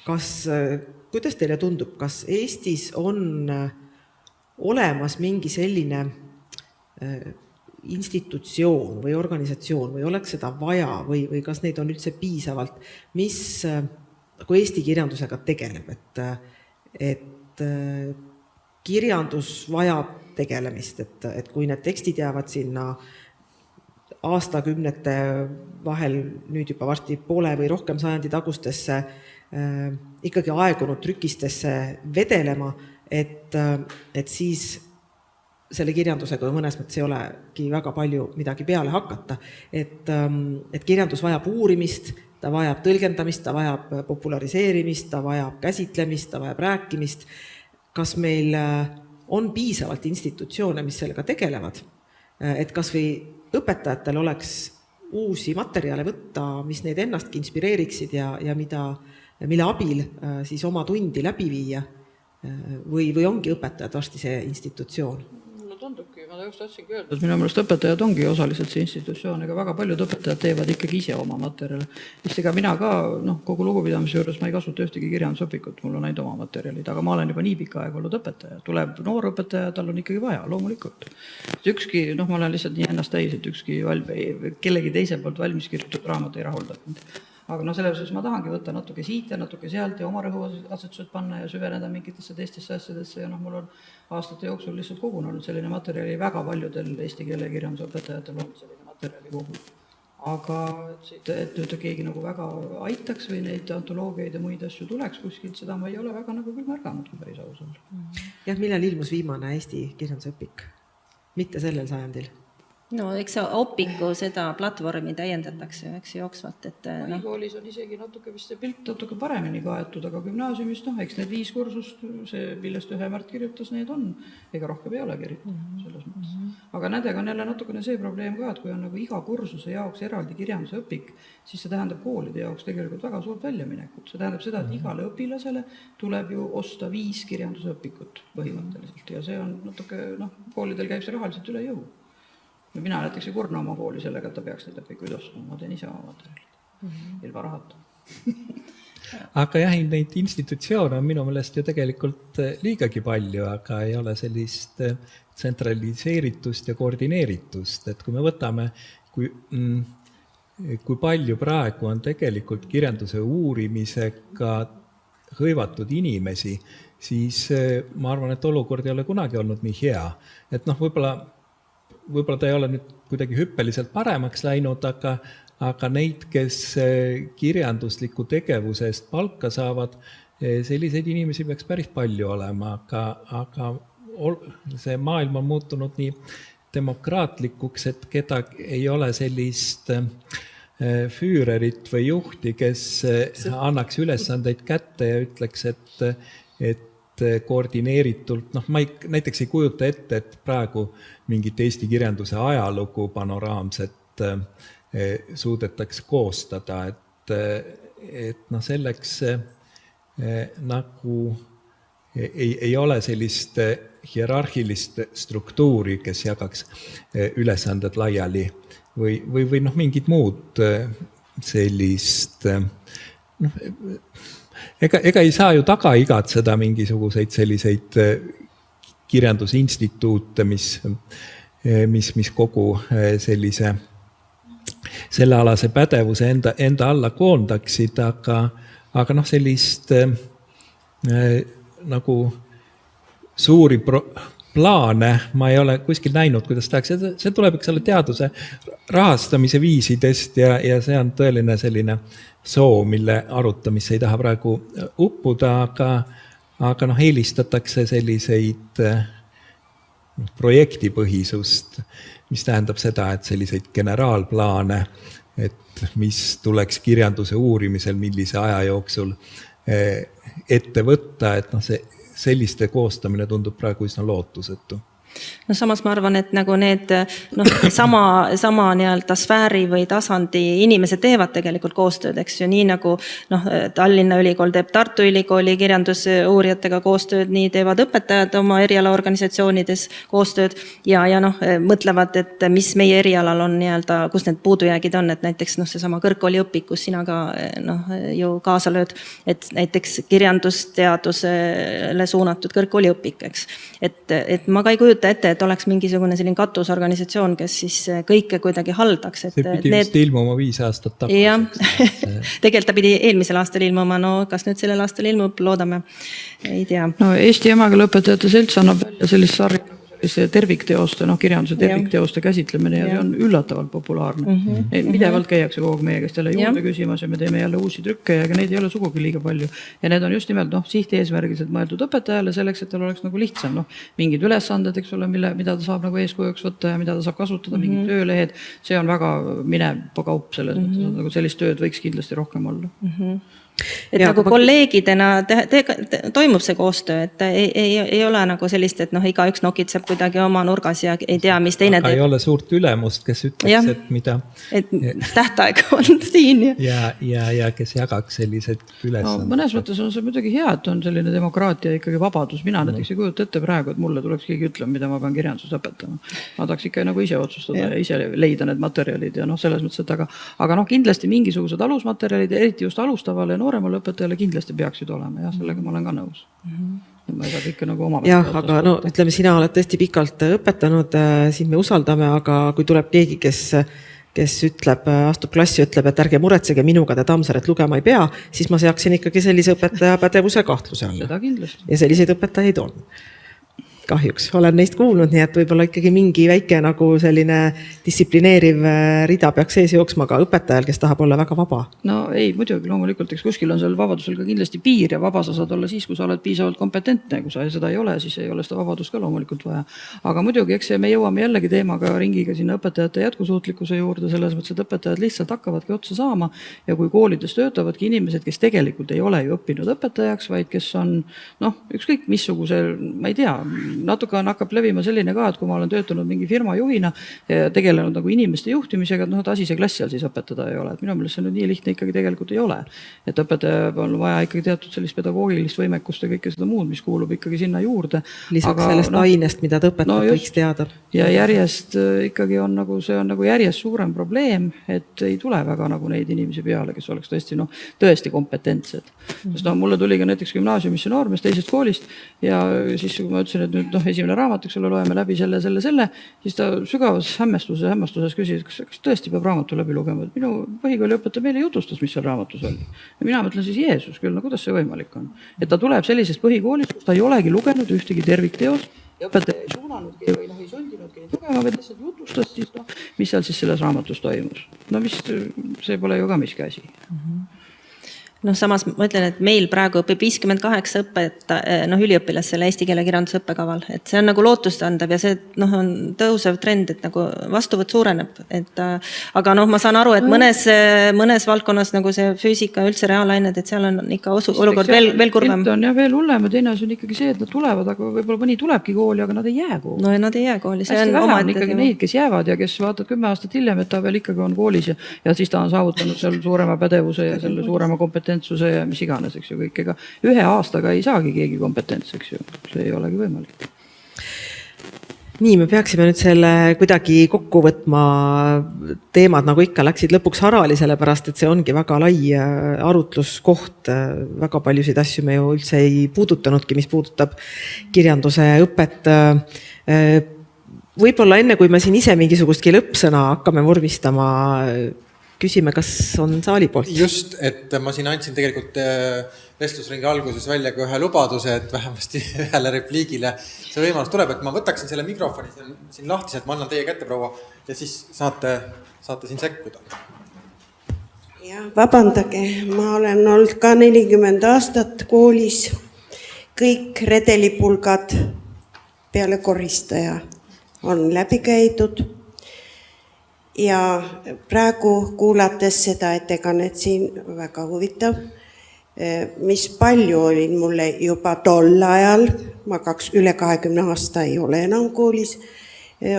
Speaker 1: Kuidas teile tundub, kas Eestis on olemas mingi selline institutsioon või organisatsioon või oleks seda vaja või kas neid on üldse piisavalt, mis kui Eesti kirjandusega tegeleb, et kirjandus vajab tegelemist, et kui need tekstid jäävad sinna aastakümnete vahel nüüd juba varsti poole või rohkem sajandi tagustesse ikkagi aegunud trükistesse vedelema, et siis selle kirjandusega mõnes mõttes ei olegi väga palju midagi peale hakata. Et kirjandus vajab uurimist, ta vajab tõlgendamist, ta vajab populariseerimist, ta vajab käsitlemist, ta vajab rääkimist. Kas meil on piisavalt institutsioone, mis sellega tegelevad? Et kas või õpetajatel oleks uusi materjale võtta, mis neid ennastki inspireeriksid ja mille abil siis oma tundi läbi viia? või ongi õpetajad varsti see institutsioon?
Speaker 4: Mulle tundubki, ma just tahtsingi öelda, et minu meelest õpetajad ongi osaliselt see institutsioon, ega väga paljud õpetajad teevad ikkagi ise oma materjale. Vist ega mina ka, kogu lugupidamise juures ma ei kasuta ühtegi kirjandusõpikut, mul on ainult oma materjalid, aga ma olen juba nii pikka aega olnud õpetaja. Tuleb noor õpetaja, tal on ikkagi vaja, loomulikult. Ükski, ma olen lihtsalt nii ennast täis, et ükski kellegi teise poolt valmis kirjutatud raamat ei rahuldanud. Aga selles ma tahangi võtta natuke siit ja natuke sealt ja oma rõhuasetused panna ja süveneda mingitesse teistesse asjadesse ja mul on aastate jooksul lihtsalt kogunenud selline materjali väga paljudel eesti keele kirjandusõpetajatel on selline materjali kogu. Aga et nüüd keegi nagu väga aitaks või neid antoloogiaid ja muid asju tuleks kuskilt, seda ma ei ole väga nagu küll märganud, kui päris aus olla.
Speaker 1: Jah, millal ilmus viimane Eesti kirjandusõpik? Mitte sellel sajandil.
Speaker 3: No eks Opiku seda platvormi täiendatakse eks jooksvalt, et
Speaker 4: Põhikoolis on isegi natuke vist see pilt natuke paremini kaetud, aga gümnaasiumis, eks need 5 kursust, see, millest ühe Märt kirjutas, need on, ega rohkem ei ole kirjutatud selles mõttes. Aga nendega on jälle natukene see probleem ka, et kui on nagu iga kursuse jaoks eraldi kirjandusõpik, siis see tähendab koolide jaoks tegelikult väga suurt väljaminekut. See tähendab seda, et igale õpilasele tuleb ju osta 5 kirjandusõpikut põhimõtteliselt ja see on natuke, koolidel käib see rahaliselt üle jõu. Mina näiteks ei kurna oma kooli sellega, et ta peaks neid õpikuid ostma. Ma teen ise oma materjalid, ilma rahata.
Speaker 2: Aga jah, neid institutsioone on minu meelest ju tegelikult liigagi palju, aga ei ole sellist tsentraliseeritust ja koordineeritust. Et kui me võtame, kui palju praegu on tegelikult kirjanduse uurimisega hõivatud inimesi, siis ma arvan, et olukord ei ole kunagi olnud nii hea. Et võib-olla ta ei ole nüüd kuidagi hüppeliselt paremaks läinud, aga neid, kes kirjandusliku tegevuse eest palka saavad, selliseid inimesi peaks päris palju olema, aga see maailm on muutunud nii demokraatlikuks, et keda ei ole sellist füürerit või juhti, kes annaks ülesandeid kätte ja ütleks, et koordineeritult, ma näiteks ei kujuta ette, et praegu mingit Eesti kirjanduse ajalugu panoraamset suudetaks koostada, et selleks nagu ei ole sellist hierarhilist struktuuri, kes jagaks ülesanded laiali või mingid muud sellist Ega ei saa ju taga igatseda mingisuguseid selliseid kirjandusinstituute, mis kogu sellealase pädevuse enda alla koondaksid, aga sellist nagu suuri plaane ma ei ole kuskil näinud, kuidas tehakse. See tuleb eks ole teaduse rahastamise viisidest ja see on tõeline selline soo, mille arutamisse ei taha praegu uppuda, aga eelistatakse selliseid projektipõhisust, mis tähendab seda, et selliseid generaalplaane, et mis tuleks kirjanduse uurimisel, millise aja jooksul ette võtta, et selliste koostamine tundub praegu üsna lootusetu.
Speaker 3: Samas ma arvan, et nagu need sama nii-öelda sfääri või tasandi inimesed teevad tegelikult koostööd, eks ju, nii nagu Tallinna Ülikool teeb Tartu Ülikooli kirjandusuurijatega koostööd, nii teevad õpetajad oma erialaorganisatsioonides koostööd ja mõtlevad, et mis meie erialal on nii-öelda, kus need puudujäägid on, et näiteks seesama kõrgkooli õpik, kus sina ka ju kaasa lööd, et näiteks kirjandusteadusele suunatud kõrgkooli õpik, eks. Et ma ka ei kujuta ette, et oleks mingisugune selline katusorganisatsioon, kes siis kõike kuidagi haldaks.
Speaker 2: See pidi vist ilmuma 5 aastat tagasi.
Speaker 3: Jah, tegelikult ta pidi eelmisel aastal ilmuma, kas nüüd sellel aastal ilmub, loodame, ei tea.
Speaker 4: Eesti emakeeleõpetajate selts annab välja sellist sarja tervikteoste, kirjanduse tervikteoste käsitlemine ja see on üllatavalt populaarne. Pidevalt käiakse kogu meie käest jälle juurde küsimas ja me teeme jälle uusi trükke ja neid ei ole sugugi liiga palju. Ja need on just nimelt sihteesmärgiliselt mõeldud õpetajale selleks, et tal oleks nagu lihtsam. Mingid ülesanded, eks ole, mida ta saab nagu eeskujuks võtta ja mida ta saab kasutada, mingid töölehed. See on väga minev kaup selles mõttes, sellist tööd võiks kindlasti rohkem olla.
Speaker 3: et
Speaker 1: Ja,
Speaker 3: nagu
Speaker 1: ma-
Speaker 3: kolleegidena toimub see koostöö, et ei ole nagu sellist, et noh, igaüks nokitseb kuidagi oma nurgas ja ei tea, mis teine
Speaker 2: aga ei
Speaker 3: teeb.
Speaker 2: ole suurt ülemust, kes ütleks,
Speaker 3: Jah.
Speaker 2: et mida
Speaker 3: Et tähtaeg on siin
Speaker 2: ja kes jagaks sellised
Speaker 4: No,
Speaker 2: ülesanded.
Speaker 4: mõnes mõttes on see muidugi hea, et on selline demokraatia ikkagi vabadus. Mina näiteks ei kujuta ette praegu, et mulle tuleks keegi ütlema, mida ma pean kirjandust õpetama. Ma tahaks ikka nagu ise otsustada ja ise leida need materjalid ja noh, selles mõttes, et aga noh, kindlasti mingisugused alusmaterjalid, eriti just alustavale ja nooremale õpetajale kindlasti peaksid olema ja sellega ma olen ka nõus. Ma ei saa kõike nagu oma
Speaker 1: jah, aga no ütleme, sina oled tõesti pikalt õpetanud, siin me usaldame, aga kui tuleb keegi, kes ütleb, astub klassi, ütleb, et ärge muretsege, minuga te Tammsaret lugema ei pea, siis ma seaksin ikkagi sellise õpetaja pädevuse kahtluse alla.
Speaker 4: Seda kindlasti.
Speaker 1: Ja selliseid õpetajaid on. Kahjuks olen neist kuulnud, nii et võib-olla ikkagi mingi väike nagu selline distsiplineeriv rida peaks sees jooksma ka õpetajal, kes tahab olla väga vaba.
Speaker 4: No ei, muidugi loomulikult, eks kuskil on seal vabadusel ka kindlasti piir ja vaba sa saad olla siis, kui sa oled piisavalt kompetentne. Kui sa seda ei ole, siis ei ole seda vabadust ka loomulikult vaja. Aga muidugi, eks me jõuame jällegi teemaga ringiga sinna õpetajate jätkusuutlikkuse juurde, selles mõttes, et õpetajad lihtsalt hakkavadki otsa saama ja kui koolides töötavadki inimesed, kes tegelikult ei ole ju õppinud õpetajaks, vaid kes on ükskõik missugusel, ma ei tea, natuke hakkab levima selline ka, et kui ma olen töötanud mingi firma juhina ja tegelenud nagu inimeste juhtimisega, et asise klass seal siis õpetada ei ole. Et minu meelest see nüüd nii lihtne ikkagi tegelikult ei ole. Et õpetaja on vaja ikkagi teatud sellist pedagoogilist võimekust ja kõike seda muud, mis kuulub ikkagi sinna juurde.
Speaker 1: Lisaks sellest ainest, mida ta õpetab, võiks teada.
Speaker 4: Ja järjest ikkagi on nagu, see on nagu järjest suurem probleem, et ei tule väga nagu neid inimesi peale, kes oleks tõesti kompetentsed. Sest mulle tuli ka näiteks gümnaasiumisse noormees teisest koolist ja siis kui ma ütlesin, et nüüd esimene raamat, eks ole, loeme läbi selle, siis ta sügavas hämmastuses küsis, kas tõesti peab raamatu läbi lugema, et minu põhikooli õpetaja meile jutustas, mis seal raamatus oli. Ja mina mõtlen siis Jeesus küll, kuidas see võimalik on. Et ta tuleb sellisest põhikoolist, kus ta ei olegi lugenud ühtegi tervikteos ja õpetaja ei suunanudki või ei sundinudki neid lugema, vaid lihtsalt jutustas siis, mis seal siis selles raamatus toimus. See pole ju ka miski asi.
Speaker 3: Samas ma ütlen, et meil praegu õpib 58 üliõpilast selle eesti keele kirjanduse õppekaval, et see on nagu lootust andav ja see on tõusev trend, et nagu vastuvõtt suureneb. Aga ma saan aru, et mõnes valdkonnas nagu see füüsika ja üldse reaalained, et seal on ikka olukord veel kurvem.
Speaker 4: On veel hullem ja teine on ikkagi see, et nad tulevad, aga võib-olla mõni tulebki kooli, aga nad ei jää kooli.
Speaker 3: No nad ei jää kooli.
Speaker 4: Hästi vähe on ikkagi neid, kes jäävad ja kes vaatad 10 aastat hiljem, et ta veel ikkagi on koolis ja siis ta on saavutanud seal suurema pädevuse ja selle suurema kompetentsuse ja mis iganes, eks ju, kõik. Ega ühe aastaga ei saagi keegi kompetents, eks ju. See ei olegi võimalik.
Speaker 1: Nii, me peaksime nüüd selle kuidagi kokku võtma. Teemad nagu ikka läksid lõpuks harali, sellepärast, et see ongi väga lai arutluskoht. Väga paljusid asju me ju üldse ei puudutanudki, mis puudutab kirjanduse õpet. Võib-olla enne, kui me siin ise mingisugustki lõppsõna hakkame vormistama, küsime, kas on saali poolt?
Speaker 5: Just, et ma siin andsin tegelikult vestlusringi alguses välja ka ühe lubaduse, et vähemasti ühele repliigile see võimalus tuleb, et ma võtaksin selle mikrofoni siin lahtiselt, ma annan teie kätte, proua, ja siis saate siin sekkuda.
Speaker 6: Ja, vabandage, ma olen olnud ka 40 aastat koolis, kõik redelipulgad peale koristaja on läbi käidud. Ja praegu kuulates seda ettekannet siin väga huvitav, mis palju oli mulle juba tol ajal, ma üle 20 aasta ei ole enam koolis,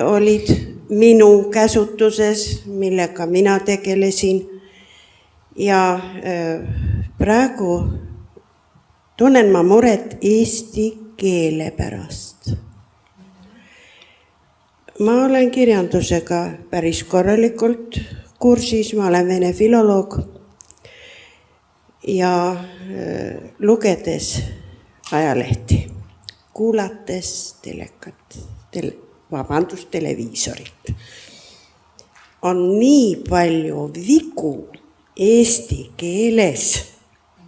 Speaker 6: olid minu käsutuses, millega mina tegelesin. Ja praegu tunnen ma muret eesti keele pärast. Ma olen kirjandusega päris korralikult kursis, ma olen vene filoloog ja lugedes ajalehti, kuulates televiisorit, on nii palju vigu eesti keeles,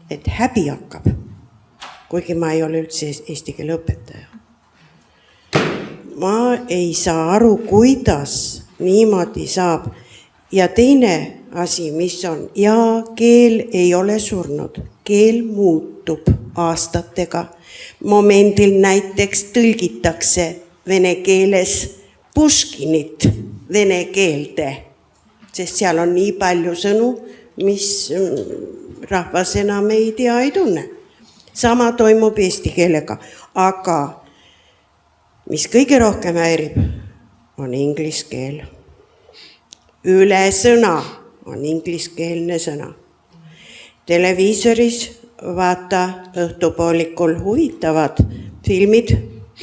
Speaker 6: et häbi hakkab, kuigi ma ei ole üldse eesti keele õpetaja. Ma ei saa aru, kuidas niimoodi saab. Ja teine asi, mis on, ja keel ei ole surnud. Keel muutub aastatega. Momendil näiteks tõlgitakse vene keeles Puškinit vene keelde, sest seal on nii palju sõnu, mis rahvas enam ei tea, ei tunne. Sama toimub eesti keelega, aga mis kõige rohkem häirib, on inglise keel. Üle sõna on ingliskeelne sõna. Televiisoris vaata õhtupoolikul huvitavad filmid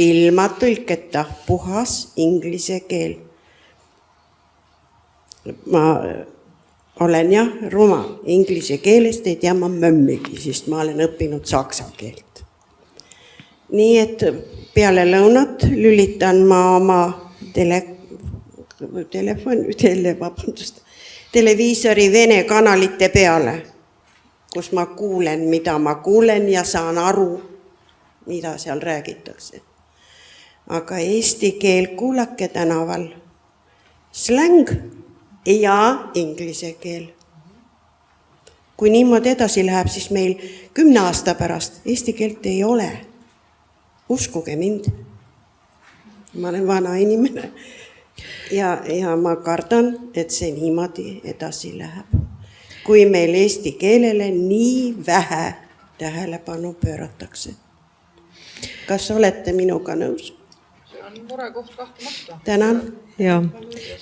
Speaker 6: ilma tõlketa, puhas inglise keel. Ma olen jah rumal, inglise keelest ei tea ma mömmigi, sest ma olen õppinud saksa keelt. Nii et peale lõunat lülitan ma oma televiisori vene kanalite peale, kus ma kuulen, mida ma kuulen ja saan aru, mida seal räägitakse. Aga eesti keel kuulake tänaval. Släng ja inglise keel. Kui niimoodi edasi läheb, siis meil 10 aasta pärast eesti keelt ei ole. Uskuge mind. Ma olen vana inimene. Ja ma kardan, et see niimoodi edasi läheb. Kui meil eesti keelele nii vähe tähelepanu pööratakse. Kas olete minuga nõus?
Speaker 4: See on murekoht kahtlemata.
Speaker 6: Tänan.
Speaker 1: Ja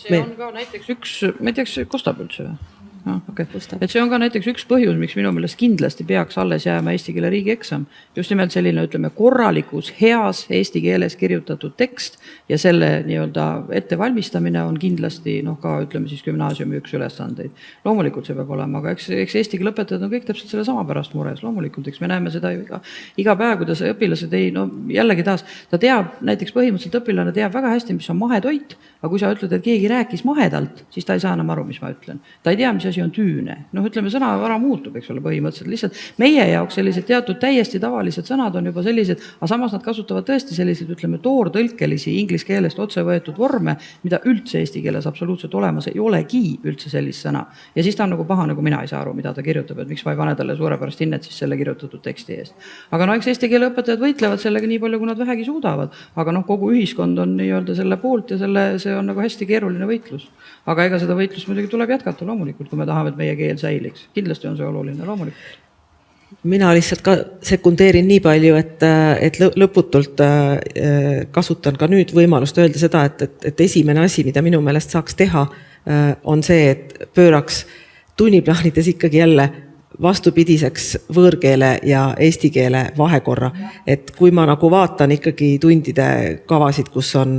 Speaker 4: see on ka näiteks üks, ma ei teaks, kostab üldse või? Okay. Et see on ka näiteks üks põhjus, miks minu meelest kindlasti peaks alles jääma eesti keele riigieksam. Just nimelt selline, ütleme, korralikus, heas eesti keeles kirjutatud tekst ja selle nii-öelda ettevalmistamine on kindlasti ka, ütleme siis gümnaasiumi üks ülesandeid. Loomulikult see peab olema, aga eks eesti keele õpetajad on kõik täpselt selle sama pärast mures. Loomulikult, eks me näeme seda ju iga päev, kuidas õpilased jällegi taas, ta teab, näiteks põhimõtteliselt õpilane teab väga hästi, mis on mahetoit, aga kui sa ütled, et keegi rääkis mahedalt, siis ta ei saa enam aru, mis ma ütlen. Ta ei tea, mis asi on tüüne. Ütleme, sõnavara muutub, eks ole, põhimõtteliselt. Lihtsalt meie jaoks sellised teatud täiesti tavalised sõnad on juba sellised, aga samas nad kasutavad tõesti sellised, ütleme, toortõlkelisi inglise keelest otse võetud vorme, mida üldse eesti keeles absoluutselt olemas ei olegi üldse sellist sõna. Ja siis ta on nagu paha, nagu mina ei saa aru, mida ta kirjutab, et miks ma ei pane talle suurepärast hinnet siis selle kirjutatud teksti eest. Aga eks eesti keele õpetajad võitlevad sellega nii palju, kui nad vähegi suudavad. Aga kogu ühiskond on nii-öelda selle poolt ja see on nagu hästi keeruline võitlus. Aga ega seda võitlust muidugi tuleb jätkata loomulikult, kui me tahame, et meie keel säiliks. Kindlasti on see oluline, loomulikult.
Speaker 1: Mina lihtsalt ka sekundeerin nii palju, et lõputult kasutan ka nüüd võimalust öelda seda, et esimene asi, mida minu meelest saaks teha, on see, et pööraks tunniplaanides ikkagi jälle vastupidiseks võõrkeele ja eesti keele vahekorra. Et kui ma nagu vaatan ikkagi tundide kavasid, kus on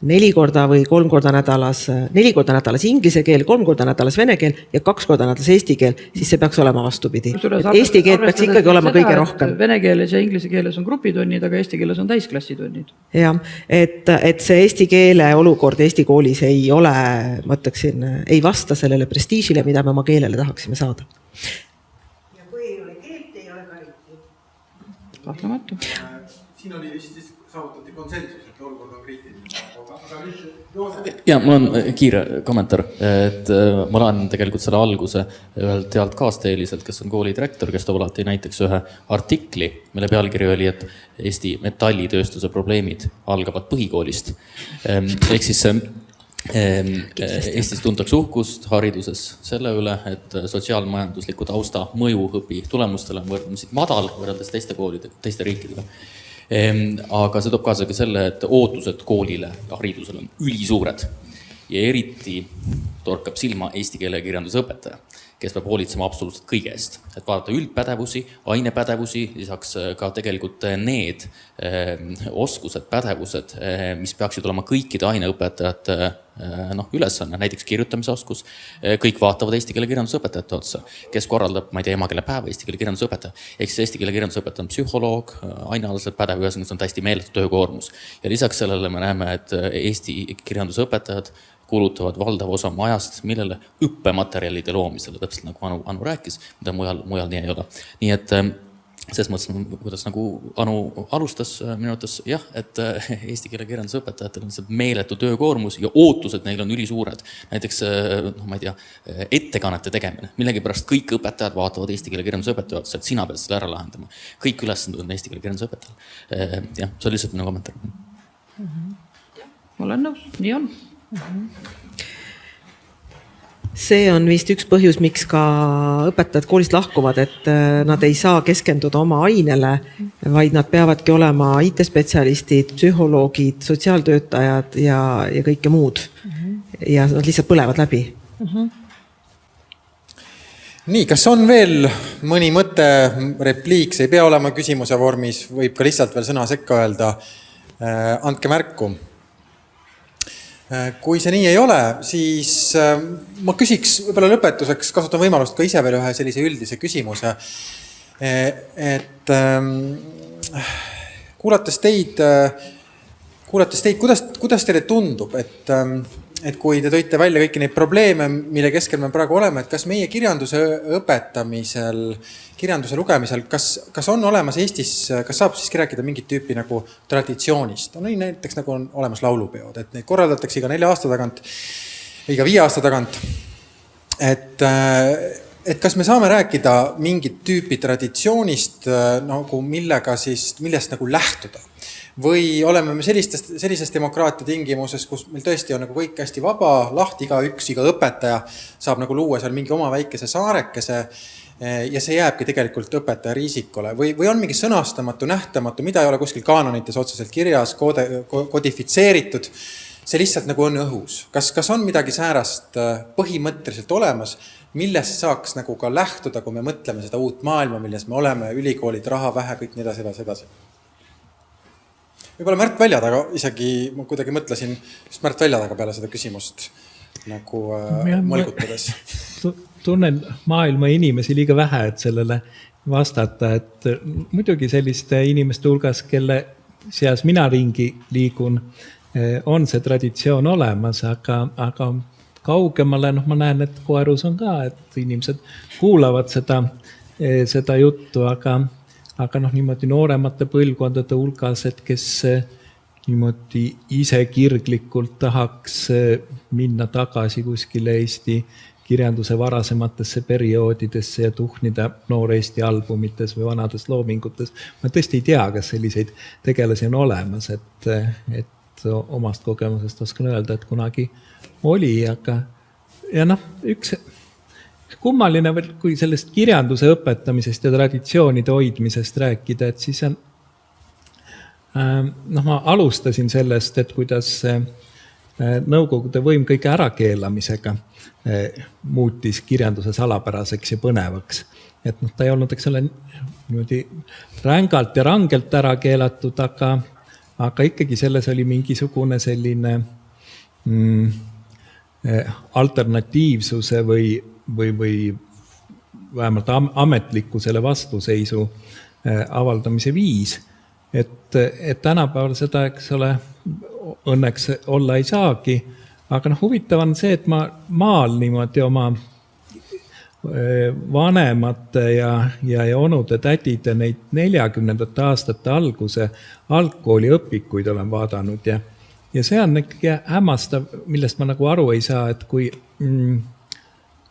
Speaker 1: 4 korda või 3 korda nädalas, 4 korda nädalas inglise keel, 3 korda nädalas vene keel ja 2 korda nädalas eesti keel, siis see peaks olema vastupidi. Eesti keel peaks ikkagi olema kõige rohkem.
Speaker 4: Vene keeles ja inglise keeles on grupitunnid, aga eesti keeles on täisklassitunnid.
Speaker 1: Jah, et see eesti keele olukord Eesti koolis ei ole, ma ütleksin, ei vasta sellele prestiižile, mida me oma keelele tahaksime saada.
Speaker 4: Kahtlematu.
Speaker 5: Siin oli vist saavutati konsensus, et olukord on kriitiline.
Speaker 7: Ja mul on kiire kommentaar, et ma olen tegelikult selle alguse ühelt healt kaasteeliselt, kes on kooli direktor, kes toob alati näiteks ühe artikli, mille pealkiri oli, et Eesti metallitööstuse probleemid algavad põhikoolist. Ehk siis Eestis tuntakse uhkust hariduses selle üle, et sotsiaalmajandusliku tausta mõju õpi tulemustele on võrdlemisi madal võrreldes teiste koolide, teiste riikidega. Aga see toob kaasa ka selle, et ootused koolile ja haridusele on ülisuured. Ja eriti torkab silma eesti keele kirjanduse õpetaja, kes peab hoolitsema absoluutselt kõige eest. Et vaadata üldpädevusi, ainepädevusi, lisaks ka tegelikult need oskused, pädevused, mis peaksid olema kõikide aineõpetajate ülesanne, näiteks kirjutamise oskus. Kõik vaatavad eesti keele kirjanduse õpetajate otsa, kes korraldab, ma ei tea, emakeele päeva, eesti keele kirjanduse õpetaja. Ehk siis eesti keele kirjanduse õpetaja on psühholoog, ainealaselt pädev, ühesõnaga see on täiesti meeletu töökoormus. Ja lisaks sellele me näeme, et eesti kirjanduse õpetajad kulutavad valdav osa oma ajast, millele õppematerjalide loomisele, täpselt nagu Anu rääkis, mida mujal nii ei ole. Nii et selles mõttes, kuidas nagu Anu alustas minu arvates, jah, et eesti keele kirjanduse õpetajatel on see meeletu töökoormus ja ootused neil on ülisuured. Näiteks, ma ei tea, ettekannete tegemine. Millegi pärast kõik õpetajad vaatavad eesti keele kirjanduse õpetaja otsa, et sina pead selle ära lahendama. Kõik ülesanded on eesti keele kirjanduse õpetajal. Jah, see oli lihtsalt minu kommentaar.
Speaker 4: Ma olen nõus, nii on.
Speaker 1: see on vist üks põhjus, miks ka õpetajad koolist lahkuvad, et nad ei saa keskenduda oma ainele, vaid nad peavadki olema IT-spetsialistid, psühholoogid, sotsiaaltöötajad ja kõike muud. Ja nad lihtsalt põlevad läbi.
Speaker 5: Nii, kas on veel mõni mõte, repliik, see ei pea olema küsimuse vormis, võib ka lihtsalt veel sõna sekka öelda. Andke märku. Kui see nii ei ole, siis ma küsiks võib-olla lõpetuseks, kasutan võimalust ka ise veel ühe sellise üldise küsimuse. Et kuulates teid, kuidas teile tundub, et kui te tõite välja kõiki neid probleeme, mille keskel me praegu oleme, et kas meie kirjanduse õpetamisel, kirjanduse lugemisel, kas on olemas Eestis, kas saab siiski rääkida mingit tüüpi nagu traditsioonist? No näiteks nagu on olemas laulupeod, et neid korraldatakse iga 4 aasta tagant, iga 5 aasta tagant. Et kas me saame rääkida mingit tüüpi traditsioonist, nagu millest nagu lähtuda? Või oleme me sellises demokraatia tingimuses, kus meil tõesti on nagu kõik hästi vaba, lahti iga õpetaja saab nagu luua seal mingi oma väikese saarekese ja see jääbki tegelikult õpetaja riisikule. Või on mingi sõnastamatu, nähtamatu, mida ei ole kuskil kaanonites otseselt kirjas, kodifitseeritud, see lihtsalt nagu on õhus. Kas on midagi säärast põhimõtteliselt olemas, millest saaks nagu ka lähtuda, kui me mõtleme seda uut maailma, milles me oleme, ülikoolid, raha vähe, kõik nii edasi. Võib-olla Märt Väljataga isegi, ma kuidagi mõtlesin just Märt Väljataga peale seda küsimust nagu mõlgutades.
Speaker 2: Tunnen maailma inimesi liiga vähe, et sellele vastata, et muidugi selliste inimeste hulgas, kelle seas mina ringi liigun, on see traditsioon olemas, aga kaugemale ma näen, et koerus on ka, et inimesed kuulavad seda juttu, aga niimoodi nooremate põlvkondade hulgas, et kes niimoodi ise kirglikult tahaks minna tagasi kuskile Eesti kirjanduse varasematesse perioodidesse ja tuhnida noor Eesti albumites või vanades loomingutes. Ma tõesti ei tea, kas selliseid tegelasi on olemas, et omast kogemusest oskan öelda, et kunagi oli, aga ja üks kummaline, kui sellest kirjanduse õpetamisest ja traditsioonide hoidmisest rääkida, et siis ma alustasin sellest, et kuidas Nõukogude võim kõige ärakeelamisega muutis kirjanduse salapäraseks ja põnevaks. Et ta ei olnud, eks ole, niimoodi rängalt ja rangelt ära keelatud, aga ikkagi selles oli mingisugune selline alternatiivsuse või vähemalt ametlikkusele vastuseisu avaldamise viis. Et tänapäeval seda, eks ole, õnneks olla ei saagi, aga huvitav on see, et ma maal niimoodi oma vanemate ja onude tädide neid 40. aastate alguse algkooli õpikuid olen vaadanud ja see on ikkagi hämmastav, millest ma nagu aru ei saa, et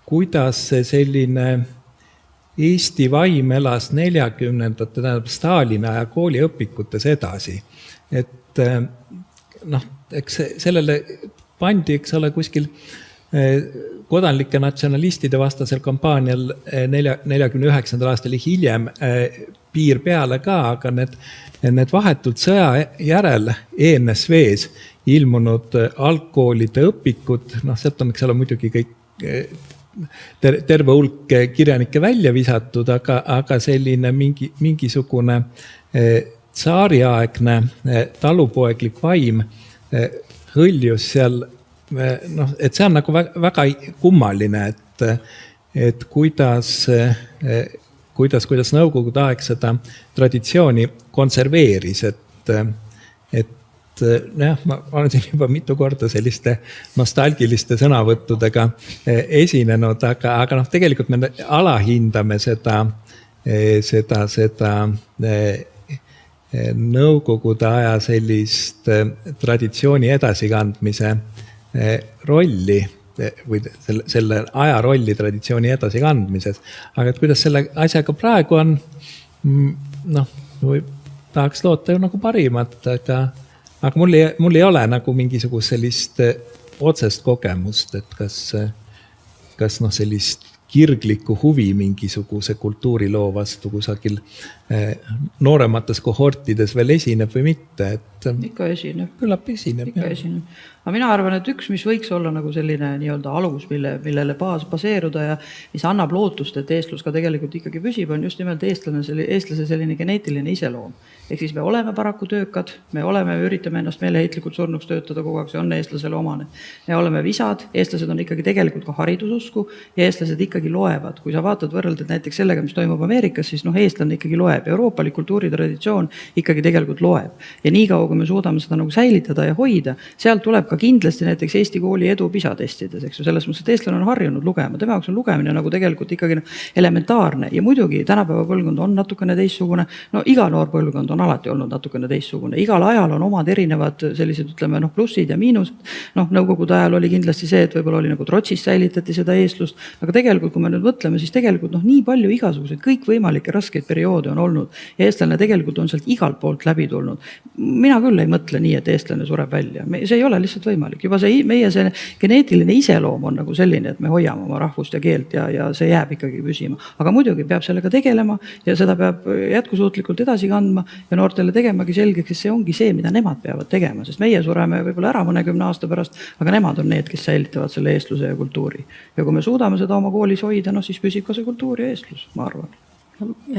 Speaker 2: kuidas see selline Eesti vaim elas 40. tähendab Stalini aja kooliõpikutes edasi. Et eks sellele pandi, eks ole, kuskil kodanlike natsionalistide vastasel kampaanial 49. aastal hiljem piir peale ka, aga need vahetult sõja järel ENSV-s ilmunud algkoolide õpikud, sealt on, eks ole, muidugi kõik terve hulk kirjanikke välja visatud, aga selline mingisugune tsaariaegne talupoeglik vaim hõljus seal, et see on nagu väga kummaline, et kuidas Nõukogude aeg seda traditsiooni konserveeris, et ma olen siin juba mitu korda selliste nostalgiliste sõnavõttudega esinenud, aga tegelikult me alahindame seda Nõukogude aja sellist traditsiooni edasikandmise rolli või selle aja rolli traditsiooni edasikandmises. Aga et kuidas selle asjaga praegu on, tahaks loota ju nagu parimat, aga mul ei ole nagu mingisugust sellist otsest kogemust, et kas sellist kirglikku huvi mingisuguse kultuuriloo vastu kusagil nooremates kohortides veel esineb või mitte, et
Speaker 4: ikka esineb.
Speaker 2: Küllap esineb.
Speaker 4: Ikka esineb. Aga mina arvan, et üks, mis võiks olla nagu selline nii-öelda alus, millele baseeruda ja mis annab lootust, et eestlus ka tegelikult ikkagi püsib, on just nimelt eestlase selline geneetiline iseloom. Ehk siis me oleme paraku töökad, me üritame ennast meeleheitlikult surnuks töötada kogu aeg, see on eestlasele omane. Me oleme visad, eestlased on ikkagi tegelikult ka haridususku ja eestlased ikkagi loevad. Kui sa vaatad võrreldad näiteks sellega, mis toimub Ameerikas, siis eestlane ikkagi loeb. Euroopalik kultuuritraditsioon ikkagi tegelikult loeb. Ja nii kaua, kui me suudame seda nagu säilitada ja hoida, sealt tuleb ka kindlasti näiteks Eesti kooli edu PISA testides, eks ju, selles mõttes, et eestlane on harjunud lugema. Tema jaoks on lugemine nagu tegelikult ikkagi elementaarne ja muidugi tänapäeva põlvkond on natukene teistsugune. Iga noor põlvkond on alati olnud natukene teistsugune. Igal ajal on omad erinevad sellised, ütleme, plussid ja miinused. Nõukogude ajal oli kindlasti see, et võib-olla oli nagu trotsis säilitati seda eestlust, aga tegelikult, kui me nüüd mõtleme, siis tegelikult nii palju igasuguseid kõikvõimalikke raskeid perioode on olnud ja eestlane tegelikult on sealt igalt poolt läbi tulnud. Mina küll ei mõtle nii, et eestlane sureb välja. See ei ole lihtsalt võimalik. Juba meie see geneetiline iseloom on nagu selline, et me hoiame oma rahvust ja keelt ja see jääb ikkagi püsima. Aga muidugi peab sellega tegelema ja seda peab jätkusuutlikult edasi kandma ja noortele tegemagi selgeks, et see ongi see, mida nemad peavad tegema, sest meie sureme võib-olla ära mõne 10 aasta pärast, aga nemad on need, kes säilitavad selle eestluse ja kultuuri. Ja kui me suudame seda oma koolis hoida, siis püsib ka see kultuur ja eestlus, ma arvan.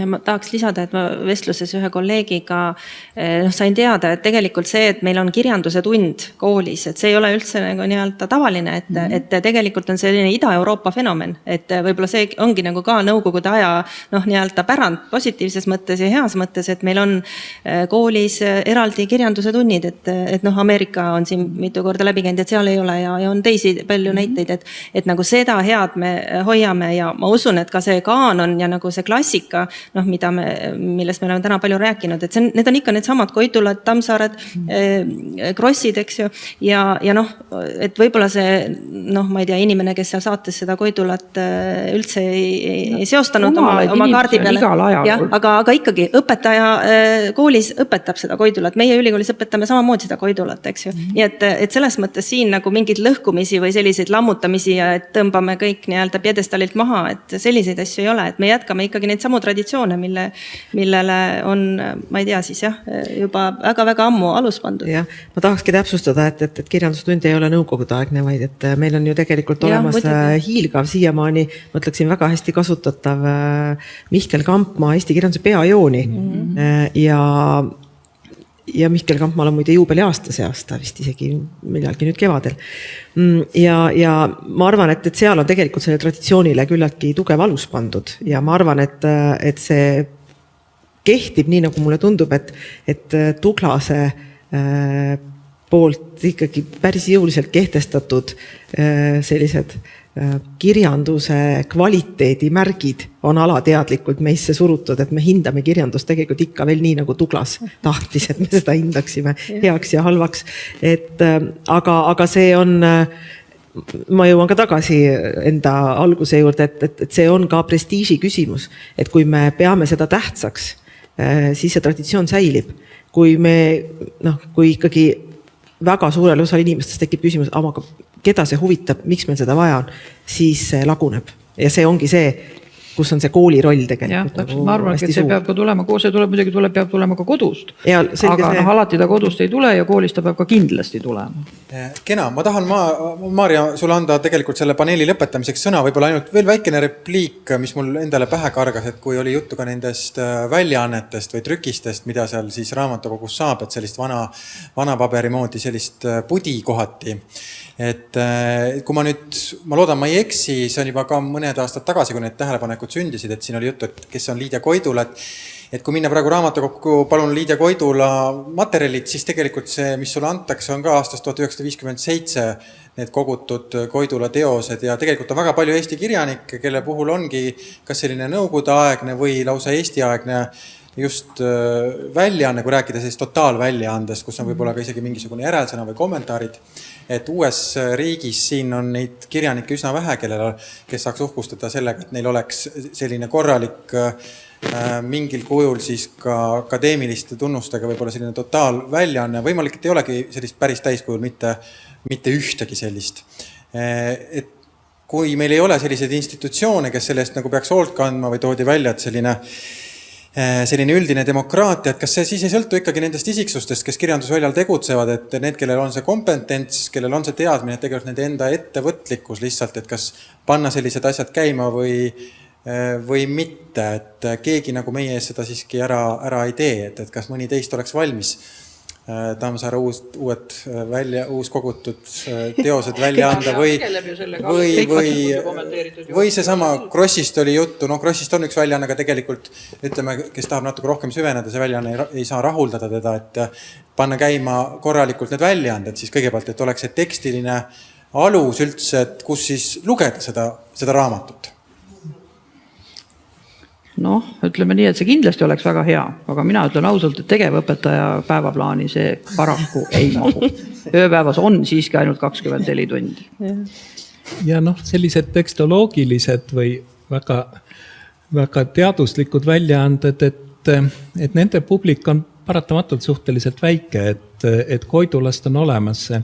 Speaker 3: Ma tahaks lisada, et ma vestluses ühe kolleegiga sain teada, et tegelikult see, et meil on kirjanduse tund koolis, et see ei ole üldse nagu nii-öelda tavaline, et tegelikult on selline Ida-Euroopa fenomen, et võib-olla see ongi nagu ka nõukogude aja nii-öelda pärand positiivses mõttes ja heas mõttes, et meil on koolis eraldi kirjanduse tunnid, et Ameerika on siin mitu korda läbi käinud, et seal ei ole ja on teisi palju näiteid, et nagu seda head me hoiame ja ma usun, et ka see kaanon ja nagu see klassik millest me oleme täna palju rääkinud, et need on ikka need samad Koidulad, Tammsaared, Krossid, eks ju, ja et võib-olla see, ma ei tea, inimene, kes seal saates seda Koidulat üldse ei seostanud oma kaardi peale, aga ikkagi õpetaja koolis õpetab seda Koidulat, meie ülikoolis õpetame samamoodi seda Koidulat, eks ju, nii et selles mõttes siin nagu mingid lõhkumisi või selliseid lammutamisi ja et tõmbame kõik nii-öelda pjedestalilt maha, et selliseid asju ei ole, et me jätkame ikkagi neid samu traditsioone, millele on, ma ei tea siis juba väga-väga ammu alus pandud.
Speaker 1: Ja, ma tahakski täpsustada, et kirjandustund ei ole nõukogude aegne, vaid et meil on ju tegelikult olemas hiilgav siiamaani, mõtleksin väga hästi kasutatav Mihkel Kampmaa Eesti kirjanduse peajooni ja Mihkel Kampmaal on muide juubeli see aasta vist isegi millalgi nüüd kevadel. Ja ma arvan, et seal on tegelikult selle traditsioonile küllaltki tugev alus pandud ja ma arvan, et see kehtib nii, nagu mulle tundub, et Tuglase poolt ikkagi päris jõuliselt kehtestatud sellised kirjanduse kvaliteedimärgid on alateadlikult meisse surutud, et me hindame kirjandust tegelikult ikka veel nii, nagu Tuglas tahtis, et me seda hindaksime heaks ja halvaks. Aga see on, ma jõuan ka tagasi enda alguse juurde, et see on ka prestiiži küsimus, et kui me peame seda tähtsaks, siis see traditsioon säilib. Kui ikkagi väga suurel osal inimestest tekib küsimus, aga keda see huvitab, miks meil seda vaja on, siis see laguneb. Ja see ongi see, kus on see kooli roll tegelikult.
Speaker 4: Jah, ma arvan, et see peab ka tulema, see peab tulema ka kodust. Aga alati ta kodust ei tule ja koolist ta peab ka kindlasti tulema.
Speaker 5: Kena, ma tahan Maarja sulle anda tegelikult selle paneeli lõpetamiseks sõna, võib-olla ainult veel väikene repliik, mis mul endale pähe kargas, et kui oli juttu ka nendest väljaannetest või trükistest, mida seal siis raamatukogus saab, et sellist vana paberi moodi sellist pudi kohati. Et kui ma loodan, ma ei eksi, see on juba ka mõned aastad tagasi, kui need tähelepanekud sündisid, et siin oli juttu, et kes on Liidia Koidula, et kui minna praegu raamatukokku, palun Liidia Koidula materjalid, siis tegelikult see, mis sulle antakse, on ka aastast 1957 need kogutud Koidula teosed ja tegelikult on väga palju Eesti kirjanikke, kelle puhul ongi kas selline nõukogudeaegne või lausa Eesti-aegne just väljaanne, kui rääkida sellist totaalväljaandest, kus on võib-olla ka isegi mingisugune järelsõna või kommentaarid. Et uues riigis siin on neid kirjanikke üsna vähe, kes saaks uhkustada sellega, et neil oleks selline korralik mingil kujul siis ka akadeemiliste tunnustega võib-olla selline totaalväljaanne. Võimalik, et ei olegi sellist päris täiskujul mitte ühtegi sellist. Et kui meil ei ole selliseid institutsioone, kes selle eest nagu peaks hoolt kandma või toodi välja, et selline üldine demokraatia, et kas see siis ei sõltu ikkagi nendest isiksustest, kes kirjandusväljal tegutsevad, et need, kellel on see kompetents, kellel on see teadmine, et tegelikult nende enda ettevõtlikkus lihtsalt, et kas panna sellised asjad käima või mitte, et keegi nagu meie ees seda siiski ära ei tee, et kas mõni teist oleks valmis Tammsaare uus kogutud teosed välja anda või seesama Krossist oli juttu, Krossist on üks väljaanne, aga tegelikult ütleme, kes tahab natuke rohkem süveneda, see väljaanne ei saa rahuldada teda, et panna käima korralikult need väljaanded, siis kõigepealt, et oleks see tekstiline alus üldse, et kus siis lugeda seda raamatut.
Speaker 4: Ütleme nii, et see kindlasti oleks väga hea, aga mina ütlen ausalt, et tegevõpetaja päevaplaani see paraku ei mahu. Ööpäevas on siiski ainult 24 tundi.
Speaker 2: Ja sellised tekstoloogilised või väga teaduslikud väljaanded, et nende publik on paratamatult suhteliselt väike, et Koidulast on olemas see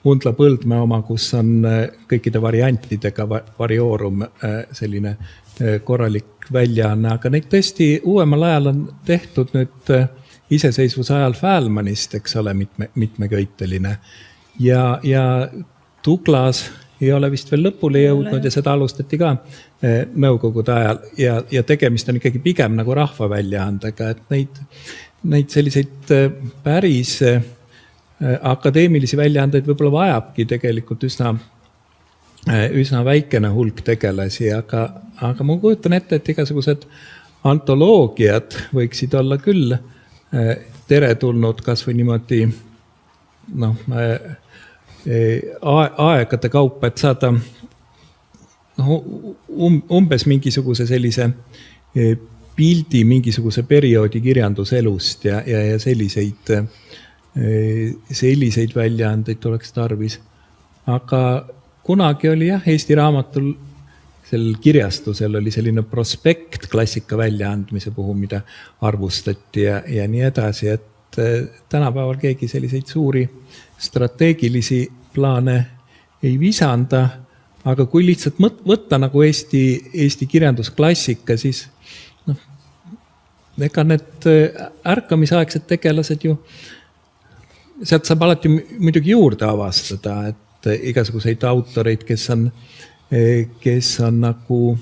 Speaker 2: Undla Põldmäe oma, kus on kõikide variantidega varioorum selline korralik väljaanne, aga neid tõesti uuemal ajal on tehtud nüüd iseseisvuse ajal Fäälmanist, eks ole, mitmeköiteline. Ja Tuglas ei ole vist veel lõpule jõudnud ja seda alustati ka nõukogude ajal ja tegemist on ikkagi pigem nagu rahvaväljaandega, et neid selliseid päris akadeemilisi väljaandeid võib-olla vajabki tegelikult üsna väikene hulk tegelasi, aga ma kujutan ette, et igasugused antoloogiad võiksid olla küll teretulnud kas või niimoodi aegade kaupa, et saada umbes mingisuguse sellise pildi mingisuguse perioodi kirjanduselust ja selliseid väljaandeid oleks tarvis. Aga kunagi oli Eesti Raamatul sellel kirjastusel oli selline prospekt klassika väljaandmise puhul, mida arvustati ja nii edasi, et tänapäeval keegi selliseid suuri strateegilisi plaane ei visanda, aga kui lihtsalt võtta nagu Eesti kirjandusklassika, siis ega need ärkamisaegsed tegelased ju, sealt saab alati muidugi juurde avastada, et igasuguseid autoreid, kes on nagu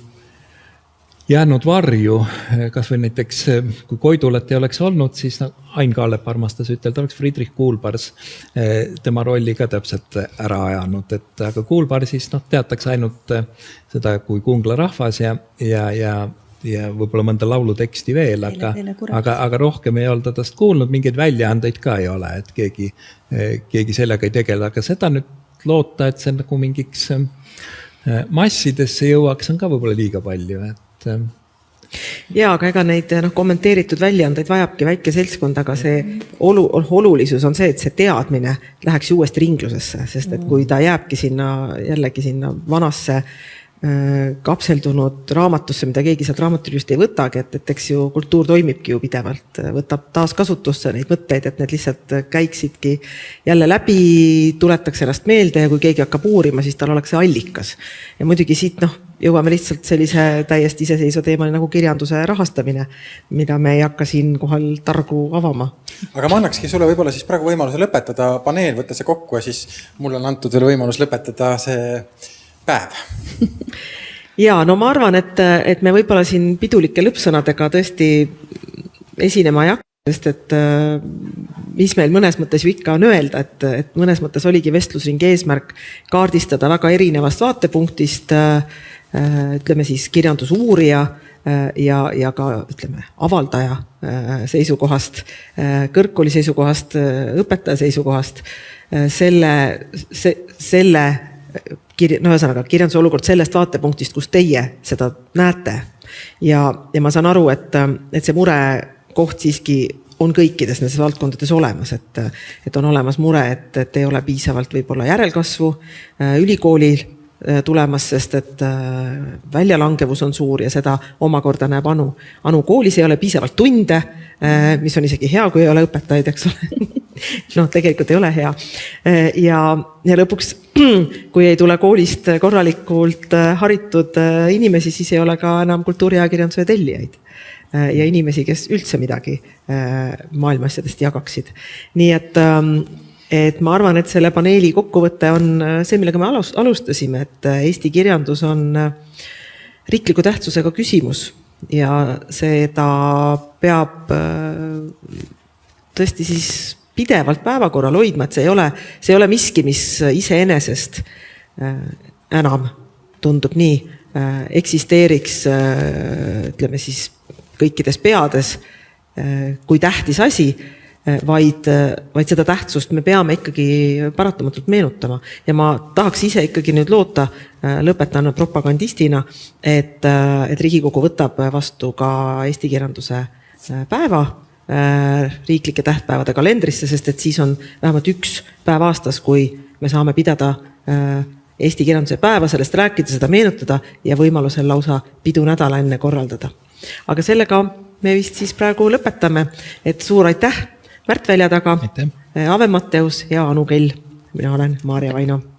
Speaker 2: jäänud varju, kas või näiteks kui Koidulat ei oleks olnud, siis Ain Kaalep armastas ütelda, oleks Friedrich Kuulpars tema rolli ka täpselt ära ajanud, aga Kuulparsis teatakse ainult seda kui Kungla rahvas ja võib-olla mõnda lauluteksti veel, aga rohkem ei olnud tast kuulnud, mingeid väljaandeid ka ei ole, et keegi sellega ei tegele, aga seda nüüd loota, et see nagu mingiks massidesse jõuaks, on ka võib-olla liiga palju, et
Speaker 1: ja, aga ega neid kommenteeritud väljaandeid vajabki väike seltskond, aga see olulisus on see, et see teadmine läheks uuesti ringlusesse, sest et kui ta jääbki jällegi sinna vanasse kapseldunud raamatusse, mida keegi sealt raamatulist ei võtagi, et eks ju kultuur toimibki ju pidevalt, võtab taas kasutusse neid mõtteid, et need lihtsalt käiksidki jälle läbi, tuletaks ennast meelde ja kui keegi hakkab uurima, siis tal oleks see allikas. Ja muidugi siit jõuame lihtsalt sellise täiesti iseseisva teemani nagu kirjanduse rahastamine, mida me ei hakka siin kohal targu avama.
Speaker 5: Aga ma annakski sulle võib-olla siis praegu võimaluse lõpetada paneel, võtta see kokku ja siis mul on antud veel võimalus lõpetada see päev.
Speaker 1: Ja, ma arvan, et me võib-olla siin pidulike lõppsõnadega tõesti esinema ei hakka, sest et mis meil mõnes mõttes ju ikka on öelda, et mõnes mõttes oligi vestlusringi eesmärk kaardistada väga erinevast vaatepunktist, ütleme siis kirjandusuurija ja ka ütleme avaldaja seisukohast, kõrgkooli seisukohast, õpetaja seisukohast, selle ühesõnaga kirjanduse olukord sellest vaatepunktist, kus teie seda näete. Ja ma saan aru, et see murekoht siiski on kõikides nendes valdkondades olemas, et on olemas mure, et ei ole piisavalt võib-olla järelkasvu ülikoolil tulemas, sest et väljalangevus on suur ja seda omakorda näeb Anu. Anu koolis ei ole piisavalt tunde, mis on isegi hea, kui ei ole õpetajaid, eks ole. Tegelikult ei ole hea. Ja lõpuks kui ei tule koolist korralikult haritud inimesi, siis ei ole ka enam kultuuriajakirjanduse tellijaid ja inimesi, kes üldse midagi maailma asjadest jagaksid. Nii et ma arvan, et selle paneeli kokkuvõte on see, millega me alustasime, et Eesti kirjandus on riikliku tähtsusega küsimus ja seda peab tõesti siis pidevalt päevakorral hoidma, et see ei ole miski, mis iseenesest enam tundub nii, eksisteeriks, ütleme siis kõikides peades kui tähtis asi, vaid seda tähtsust me peame ikkagi paratamatult meenutama. Ja ma tahaks ise ikkagi nüüd loota, lõpetan propagandistina, et Riigikogu võtab vastu ka Eesti kirjanduse päeva riiklike tähtpäevade kalendrisse, sest et siis on vähemalt üks päev aastas, kui me saame pidada Eesti kirjanduse päeva, sellest rääkida, seda meenutada ja võimalusel lausa pidunädala enne korraldada. Aga sellega me vist siis praegu lõpetame, et suur aitäh Märt Välja taga, Ave Matteus ja Anu Kell. Mina olen Maarja Vaino.